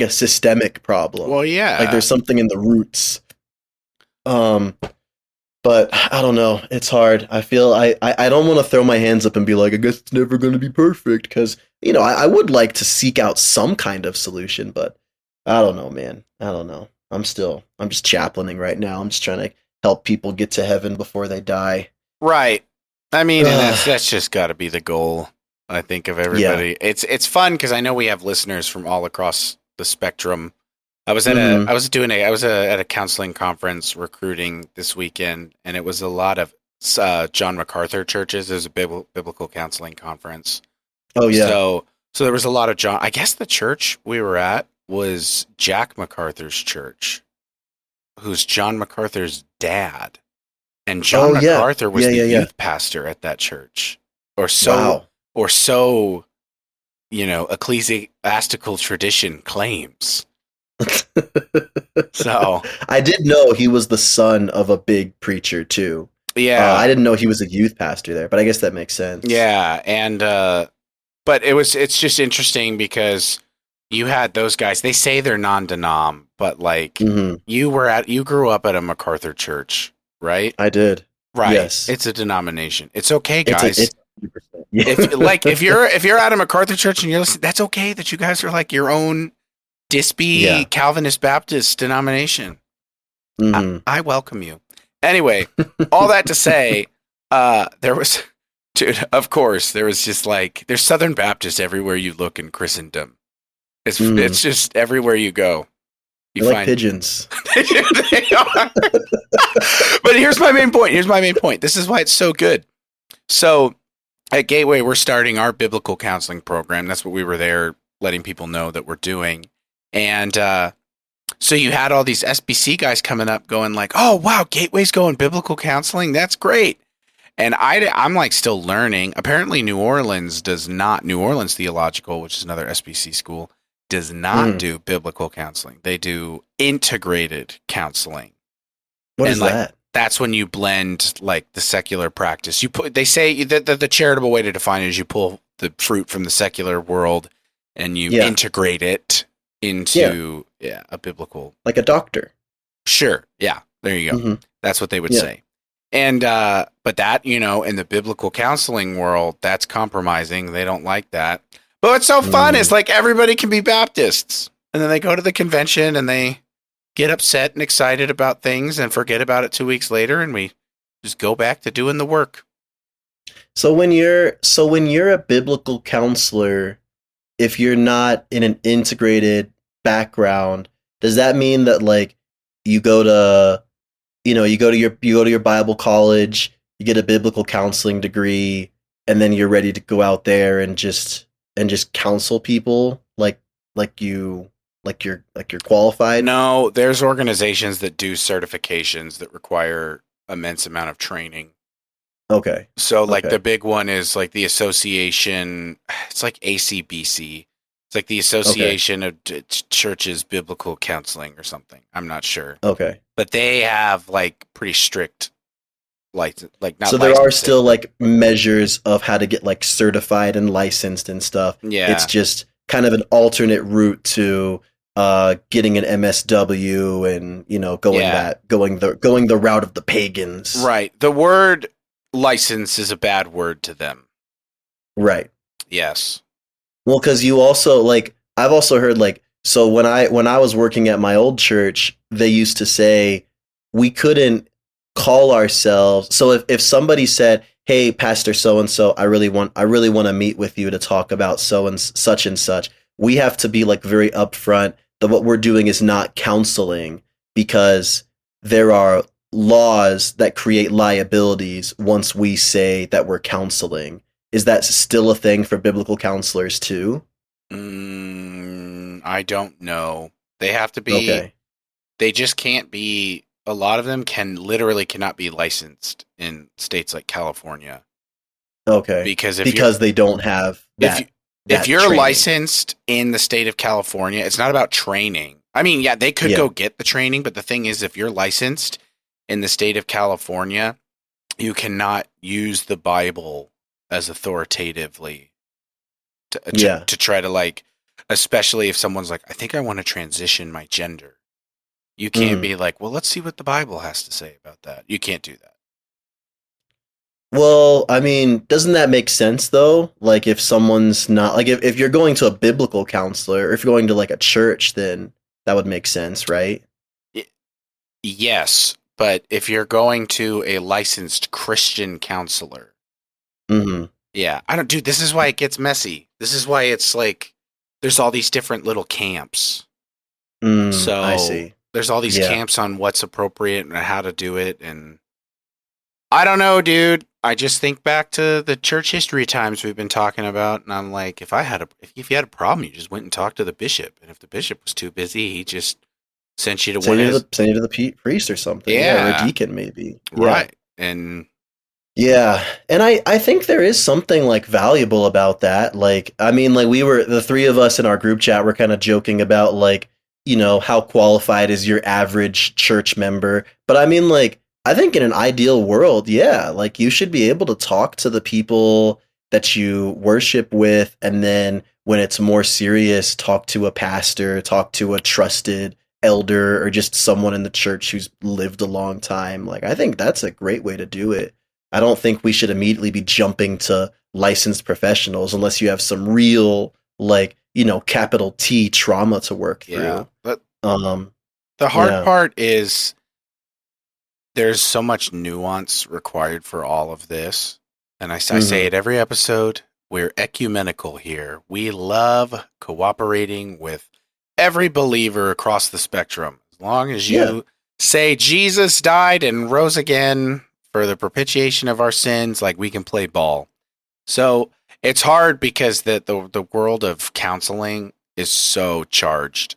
systemic problem. Well, yeah, like there's something in the roots. But I don't know. It's hard. I feel I don't want to throw my hands up and be like, I guess it's never going to be perfect, because I would like to seek out some kind of solution, but I don't know, man. I don't know. I'm just chaplaining right now. I'm just trying to help people get to heaven before they die. Right. I mean, that's just got to be the goal, I think, of everybody. Yeah. It's fun because I know we have listeners from all across the spectrum. I was at a counseling conference recruiting this weekend, and it was a lot of John MacArthur churches. It was a biblical counseling conference. Oh yeah. So So there was a lot of John. I guess the church we were at was Jack MacArthur's church, who's John MacArthur's dad. And John Oh yeah, MacArthur was yeah, the yeah, yeah. youth pastor at that church. Or so Wow. or so, ecclesiastical tradition claims. So, I did know he was the son of a big preacher too. I yeah. didn't know he was a youth pastor there, but I guess that makes sense. Yeah, and but it's just interesting because you had those guys. They say they're non-denom, but like Hmm. you grew up at a MacArthur church, right? I did. Right. Yes. It's a denomination. It's okay, It's a guys. it's 100%. Yeah. If you're at a MacArthur church and you're listening, that's okay that you guys are like your own Yeah. Dispy Calvinist Baptist denomination. I, Hmm. I welcome you. Anyway, all that to say, there was, dude, of course, there was just like, there's Southern Baptists everywhere you look in Christendom. Hmm. It's just everywhere you go, you They're like find pigeons. they are. But here's my main point. Here's my main point. This is why it's so good. So at Gateway, we're starting our biblical counseling program. That's what we were there letting people know that we're doing. And so you had all these SBC guys coming up going like, oh, wow, Gateway's going biblical counseling. That's great. And I'm like still learning. Apparently New Orleans Theological, which is another SBC school, does not Hmm. do biblical counseling. They do integrated counseling. What And is like that? that's when you blend like the secular practice. They say that the charitable way to define it is you pull the fruit from the secular world and you Yeah. integrate it Yeah. into a biblical. Like a doctor. Sure. Yeah. There you go. Hmm. That's what they would Yeah. say. And but that, in the biblical counseling world, that's compromising. They don't like that. But what's so fun is Mm. like everybody can be Baptists. And then they go to the convention and they get upset and excited about things and forget about it 2 weeks later, and we just go back to doing the work. So when you're a biblical counselor, if you're not in an integrated background, does that mean that like you go to you go to your Bible college, you get a biblical counseling degree, and then you're ready to go out there and just counsel people like you're qualified? No, there's organizations that do certifications that require immense amount of training. Okay. So like the Okay. big one is like the association, it's like ACBC. It's like the Okay. Association of Churches Biblical Counseling or something. I'm not sure. Okay. But they have like pretty strict like not So there are licensing. still like measures of how to get like certified and licensed and stuff. It's Yeah. just kind of an alternate route to getting an MSW and going Yeah. that going the route of the pagans. Right. The word license is a bad word to them. Right. Yes. Well, because you also like I've also heard like so when I was working at my old church, they used to say we couldn't call ourselves. So if somebody said, "Hey, Pastor so and so, I really want to meet with you to talk about so and such," we have to be like very upfront that what we're doing is not counseling because there are laws that create liabilities once we say that we're counseling. Is that still a thing for biblical counselors too? I don't know. They have to be, Okay. they just can't be, a lot of them cannot be licensed in states like California. Okay. Because Because they don't have if you, that if that you're training. licensed in the state of California, it's not about training. I mean, yeah, they could Yeah. go get the training, but the thing is, if you're licensed in the state of California, you cannot use the Bible as authoritatively Yeah. to try to like, especially if someone's like, I think I want to transition my gender. You can't Mm. be like, well, let's see what the Bible has to say about that. You can't do that. Well, I mean, doesn't that make sense though? Like if someone's not like if you're going to a biblical counselor or if you're going to like a church, then that would make sense, right? Yes, but if you're going to a licensed Christian counselor, Hmm. yeah, I don't, dude, this is why it gets messy. This is why it's like there's all these different little camps. I So see. there's all these Yeah. camps on what's appropriate and how to do it. And I don't know, dude. I just think back to the church history times we've been talking about, and I'm like, if you had a problem, you just went and talked to the bishop, and if the bishop was too busy, he just sent you to one of his. Send you to the priest or something. Yeah, or a Yeah, deacon maybe. Yeah. right. And Yeah, and I think there is something like valuable about that. Like, I mean, like we were the three of us in our group chat were kind of joking about like, how qualified is your average church member. But I mean, like, I think in an ideal world, yeah, like you should be able to talk to the people that you worship with, and then when it's more serious, talk to a pastor, talk to a trusted elder, or just someone in the church who's lived a long time. Like, I think that's a great way to do it. I don't think we should immediately be jumping to licensed professionals unless you have some real, like, capital T trauma to work yeah, through. but Um, the hard yeah. part is there's so much nuance required for all of this. And I say Hmm. it every episode. We're ecumenical here. We love cooperating with every believer across the spectrum. As long as Yeah. you say Jesus died and rose again for the propitiation of our sins, like we can play ball. So it's hard because the world of counseling is so charged.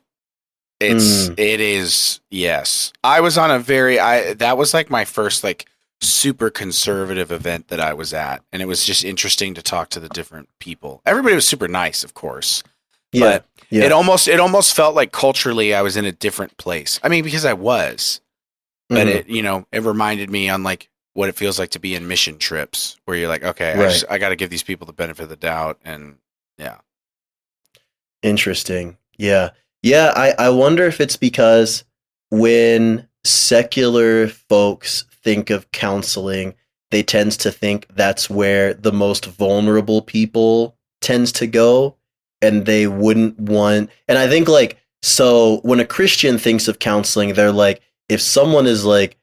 Mm. It is, yes. I was on that was like my first like super conservative event that I was at, and it was just interesting to talk to the different people. Everybody was super nice, of course, Yeah. but Yeah. it almost felt like culturally I was in a different place. I mean, because I was, but Hmm. it reminded me on like what it feels like to be in mission trips where you're like, okay, Right. I got to give these people the benefit of the doubt, and yeah. Interesting. Yeah. Yeah. I wonder if it's because when secular folks think of counseling, they tend to think that's where the most vulnerable people tends to go. And they wouldn't want, and I think like, so when a Christian thinks of counseling, they're like, if someone is like,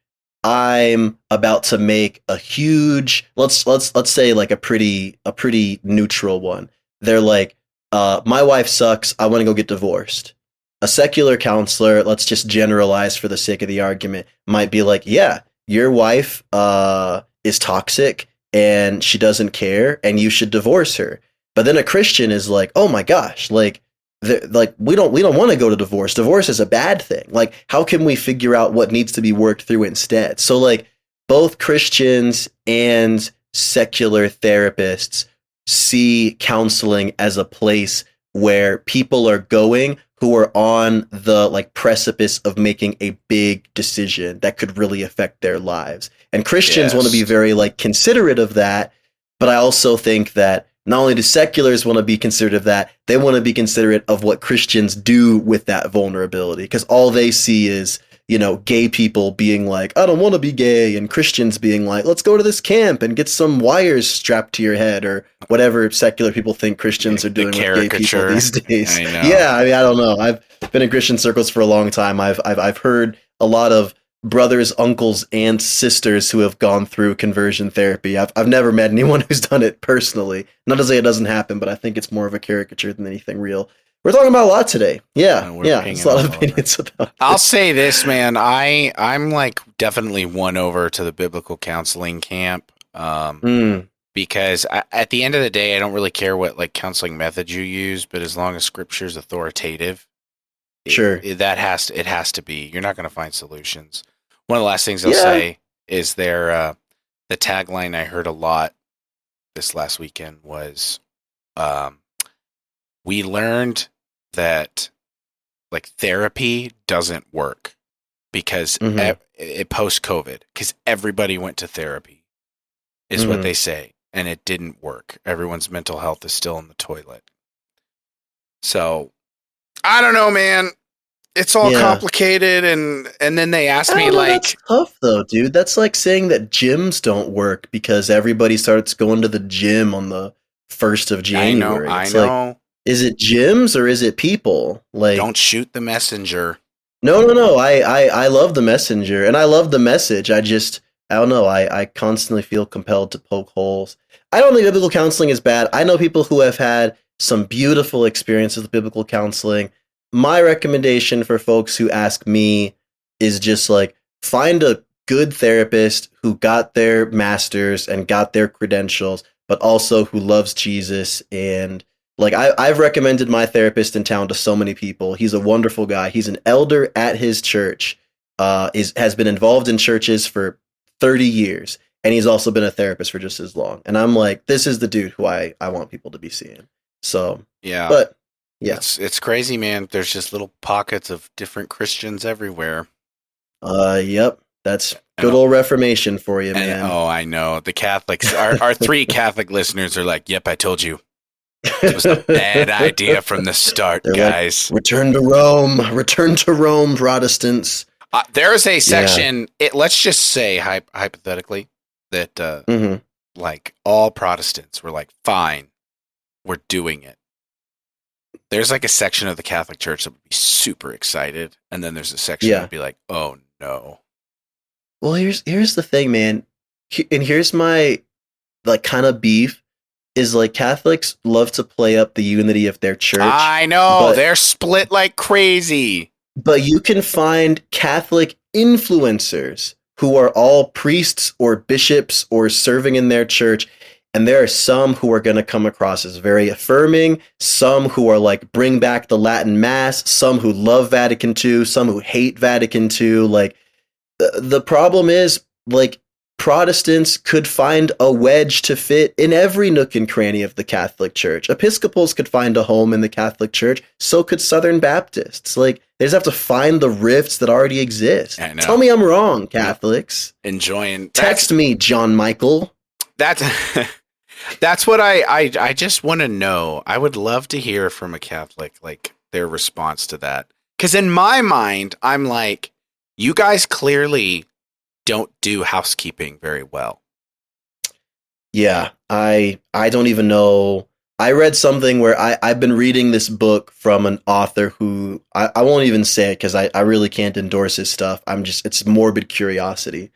I'm about to make a huge, let's say like a pretty neutral one. They're like, my wife sucks. I want to go get divorced. A secular counselor, let's just generalize for the sake of the argument, might be like, yeah, your wife is toxic and she doesn't care and you should divorce her. But then a Christian is like, oh my gosh, like we don't want to go to divorce. Divorce is a bad thing. Like, how can we figure out what needs to be worked through instead? So like both Christians and secular therapists see counseling as a place where people are going who are on the like precipice of making a big decision that could really affect their lives. And Christians want to be Yes. very like considerate of that, but I also think that not only do seculars want to be considerate of that, they want to be considerate of what Christians do with that vulnerability, because all they see is gay people being like, I don't want to be gay, and Christians being like, let's go to this camp and get some wires strapped to your head, or whatever secular people think Christians are The doing with gay people caricature. these days. I know. Yeah, I mean, I don't know. I've been in Christian circles for a long time. I've heard a lot of brothers, uncles, aunts, sisters who have gone through conversion therapy. I've never met anyone who's done it personally. Not to say it doesn't happen, but I think it's more of a caricature than anything real. We're talking about a lot today. Yeah, We're yeah. There's pinging a lot all of over. opinions about I'll this. say this, man. I'm like definitely won over to the biblical counseling camp. Mm, Because at the end of the day, I don't really care what like counseling method you use, but as long as scripture is authoritative, sure. it has to be. You're not going to find solutions. One of the last things they'll Yeah. say is the tagline I heard a lot this last weekend was, um, "We learned that like therapy doesn't work because Mm-hmm. post COVID, because everybody went to therapy, is what Mm-hmm. they say, and it didn't work. Everyone's mental health is still in the toilet. So I don't know, man. It's all Yeah. complicated, and then they asked I me don't know. That's like, tough though, dude. That's like saying that gyms don't work because everybody starts going to the gym on the 1st of January. I It's like, know, is it gyms or is it people? Like, don't shoot the messenger. no, no, no. I love the messenger and I love the message. I don't know. I constantly feel compelled to poke holes. I don't think biblical counseling is bad. I know people who have had some beautiful experiences with biblical counseling. My recommendation for folks who ask me is just like find a good therapist who got their masters and got their credentials, but also who loves Jesus. And like I've recommended my therapist in town to so many people. He's a wonderful guy. He's an elder at his church. Has been involved in churches for 30 years, and he's also been a therapist for just as long. And I'm like, this is the dude who I want people to be seeing. So Yeah. but yeah, it's crazy, man. There's just little pockets of different Christians everywhere. Yep, that's And good old Reformation for you, and man. oh, I know the Catholics. Our three Catholic listeners are like, "Yep, I told you it was a bad idea from the start, They're guys." like, return to Rome, Protestants. There is a section. Let's just say hypothetically that Mhm. like all Protestants were like, "Fine, we're doing it." There's like a section of the Catholic Church that would be super excited, and then there's a section that would be like, "Oh no." Well, here's the thing, man. And here's my like kind of beef is like Catholics love to play up the unity of their church. I know, they're split like crazy. But you can find Catholic influencers who are all priests or bishops or serving in their church. And there are some who are going to come across as very affirming, some who are like, bring back the Latin Mass, some who love Vatican II, some who hate Vatican II. Like, the problem is, like, Protestants could find a wedge to fit in every nook and cranny of the Catholic Church. Episcopals could find a home in the Catholic Church. So could Southern Baptists. Like, they just have to find the rifts that already exist. I know. Tell me I'm wrong, Catholics. Enjoying. Text me, John Michael. That's what I just want to know. I would love to hear from a Catholic, like their response to that. Because in my mind, I'm like, you guys clearly don't do housekeeping very well. Yeah, I don't even know. I read something where I've been reading this book from an author who I won't even say it because I really can't endorse his stuff. It's morbid curiosity.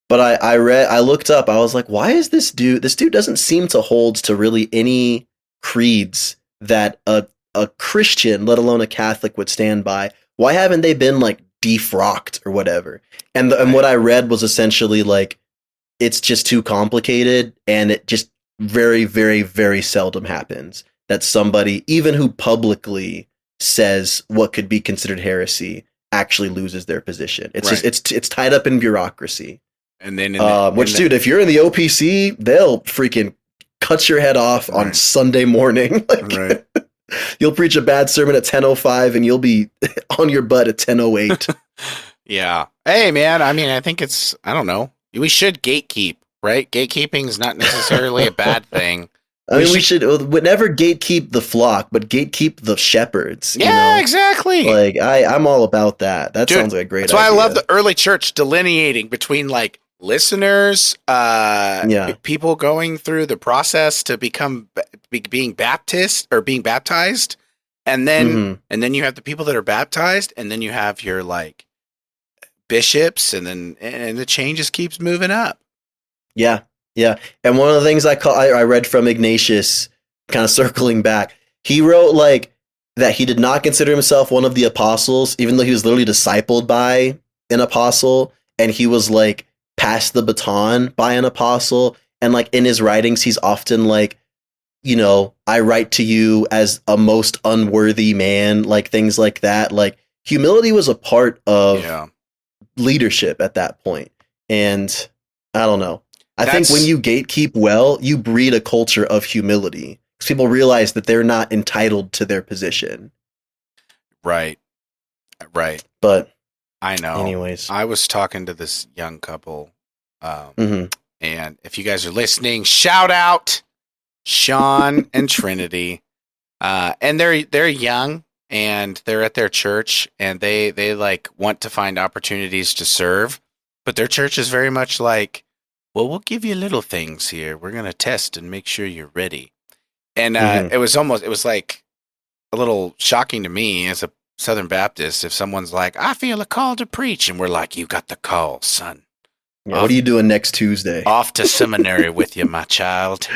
But I looked up, I was like, why is this dude doesn't seem to hold to really any creeds that a Christian, let alone a Catholic, would stand by. Why haven't they been like defrocked or whatever? And what I read was essentially like, it's just too complicated, and it just very, very, very seldom happens that somebody, even who publicly says what could be considered heresy, actually loses their position. It's just it's tied up in bureaucracy. And then, dude, if you're in the OPC, they'll freaking cut your head off on Sunday morning. Like, you'll preach a bad sermon at 10:05, and you'll be on your butt at 10:08. Yeah. Hey, man. I mean, I think I don't know. We should gatekeep, right? Gatekeeping is not necessarily a bad thing. We should never gatekeep the flock, but gatekeep the shepherds. Yeah, you know? Exactly. Like I'm all about that. That sounds like a great idea. That's why I love the early church delineating between like listeners, people going through the process to being Baptist or being baptized, and then you have the people that are baptized, and then you have your like bishops, and the chain just keeps moving up. Yeah. And one of the things I read from Ignatius, kind of circling back, he wrote like that he did not consider himself one of the apostles, even though he was literally discipled by an apostle, and he was like passed the baton by an apostle. And like in his writings, he's often like, you know, I write to you as a most unworthy man, like things like that. Like humility was a part of leadership at that point. And I don't know. I think when you gatekeep well, you breed a culture of humility because people realize that they're not entitled to their position. Right. But I know. Anyways, I was talking to this young couple, and if you guys are listening, shout out Sean and Trinity. And they're young, and they're at their church, and they like want to find opportunities to serve, but their church is very much like, well, we'll give you little things here. We're going to test and make sure you're ready. And it was like a little shocking to me as a Southern Baptist if someone's like, I feel a call to preach. And we're like, you got the call, son. Yeah, what are you doing next Tuesday? Off to seminary with you, my child.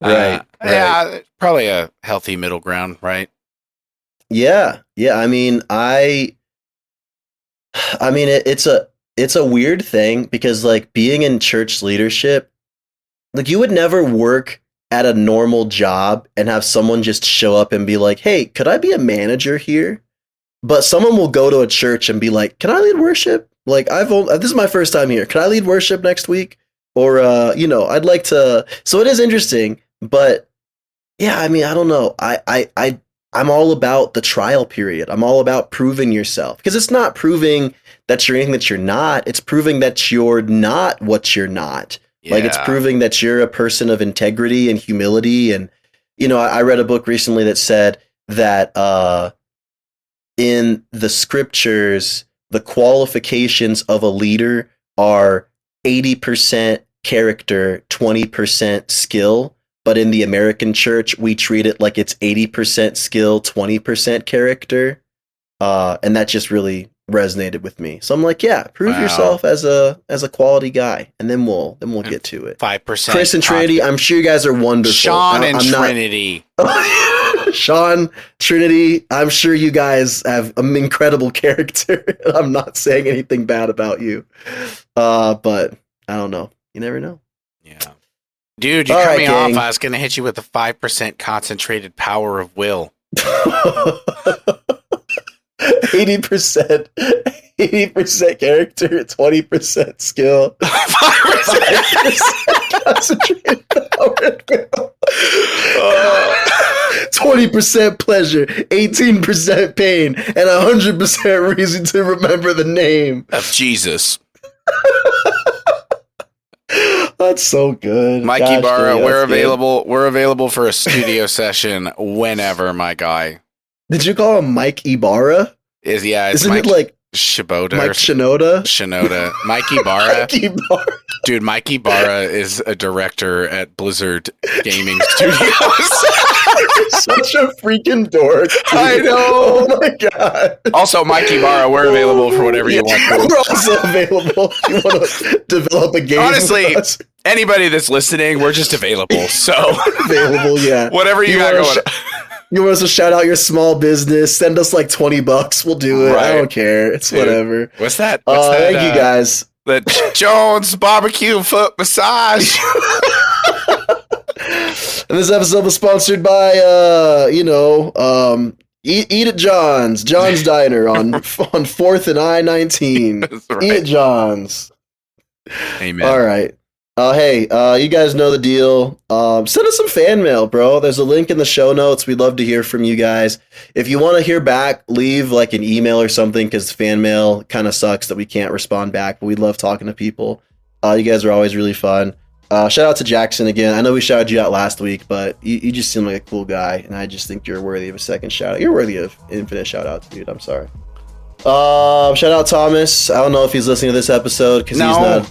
Right. Yeah, probably a healthy middle ground, right? Yeah. I mean, it's it's a weird thing because like being in church leadership, like you would never work at a normal job and have someone just show up and be like, "Hey, could I be a manager here?" But someone will go to a church and be like, "Can I lead worship? Like this is my first time here. Can I lead worship next week?" Or I'd like to. So it is interesting, but yeah, I mean, I don't know. I'm all about the trial period. I'm all about proving yourself because it's not proving that you're anything that you're not. It's proving that you're not what you're not. Yeah. Like it's proving that you're a person of integrity and humility. And I read a book recently that said that in the scriptures, the qualifications of a leader are 80% character, 20% skill. But in the American church, we treat it like it's 80% skill, 20% character. And that just really resonated with me. So I'm like, yeah, prove yourself as a quality guy, and then we'll get to it. 5%. Chris and Trinity, I'm sure you guys are wonderful. Sean and Trinity. Sean, Trinity, I'm sure you guys have an incredible character. I'm not saying anything bad about you. But I don't know. You never know. Yeah. Dude, you cut me off. I was going to hit you with the 5% concentrated power of will. 80% character, 20% skill, 5% concentrated power of will. 20% pleasure, 18% pain, and 100% reason to remember the name of Jesus. That's so good. Mikey Barra, we're available. We're available for a studio session whenever, my guy. Did you call him Mike Ibarra? Isn't it like Shibota? Mike Shinoda? Shinoda. Mikey Barra. Mikey Barra. Dude, Mikey Barra is a director at Blizzard Gaming Studios. Such a freaking dork. Dude. I know. Oh my god. Also, Mikey Barra, we're available for whatever you want. We're also available if you want to develop a game. Honestly, anybody that's listening, we're just available. So available, yeah. Whatever you got going. You want us to shout out your small business? Send us like $20. We'll do it. Right. I don't care. It's whatever. What's that? Thank you guys. The Jones Barbecue Foot Massage. And this episode was sponsored by, Eat at John's Diner on 4th and I-19. Right. Eat at John's. Amen. All right. Hey, you guys know the deal. Send us some fan mail, bro. There's a link in the show notes. We'd love to hear from you guys. If you want to hear back, leave like an email or something, because fan mail kind of sucks that we can't respond back, but we love talking to people. You guys are always really fun. Shout out to Jackson again. I know we shouted you out last week, but you just seem like a cool guy, and I just think you're worthy of a second shout out. You're worthy of infinite shout outs, dude. I'm sorry. Shout out Thomas. I don't know if he's listening to this episode because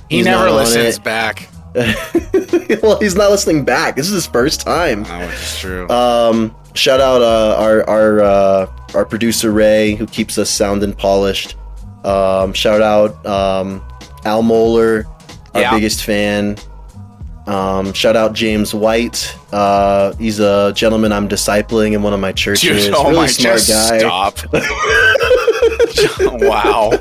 he never listens back. Well, he's not listening back. This is his first time. Oh, it's true. Shout out our producer Ray, who keeps us sounding polished. Shout out Al Moeller, our biggest fan. Shout out James White. He's a gentleman I'm discipling in one of my churches. Dude, really smart guy. Stop. Wow.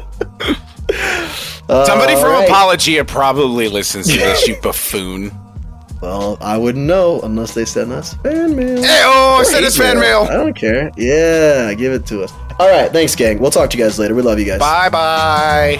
Somebody from Apologia probably listens to this, you buffoon. Well, I wouldn't know unless they send us fan mail. Hey, send us fan mail. I don't care. Yeah, give it to us. All right, thanks, gang. We'll talk to you guys later. We love you guys. Bye-bye.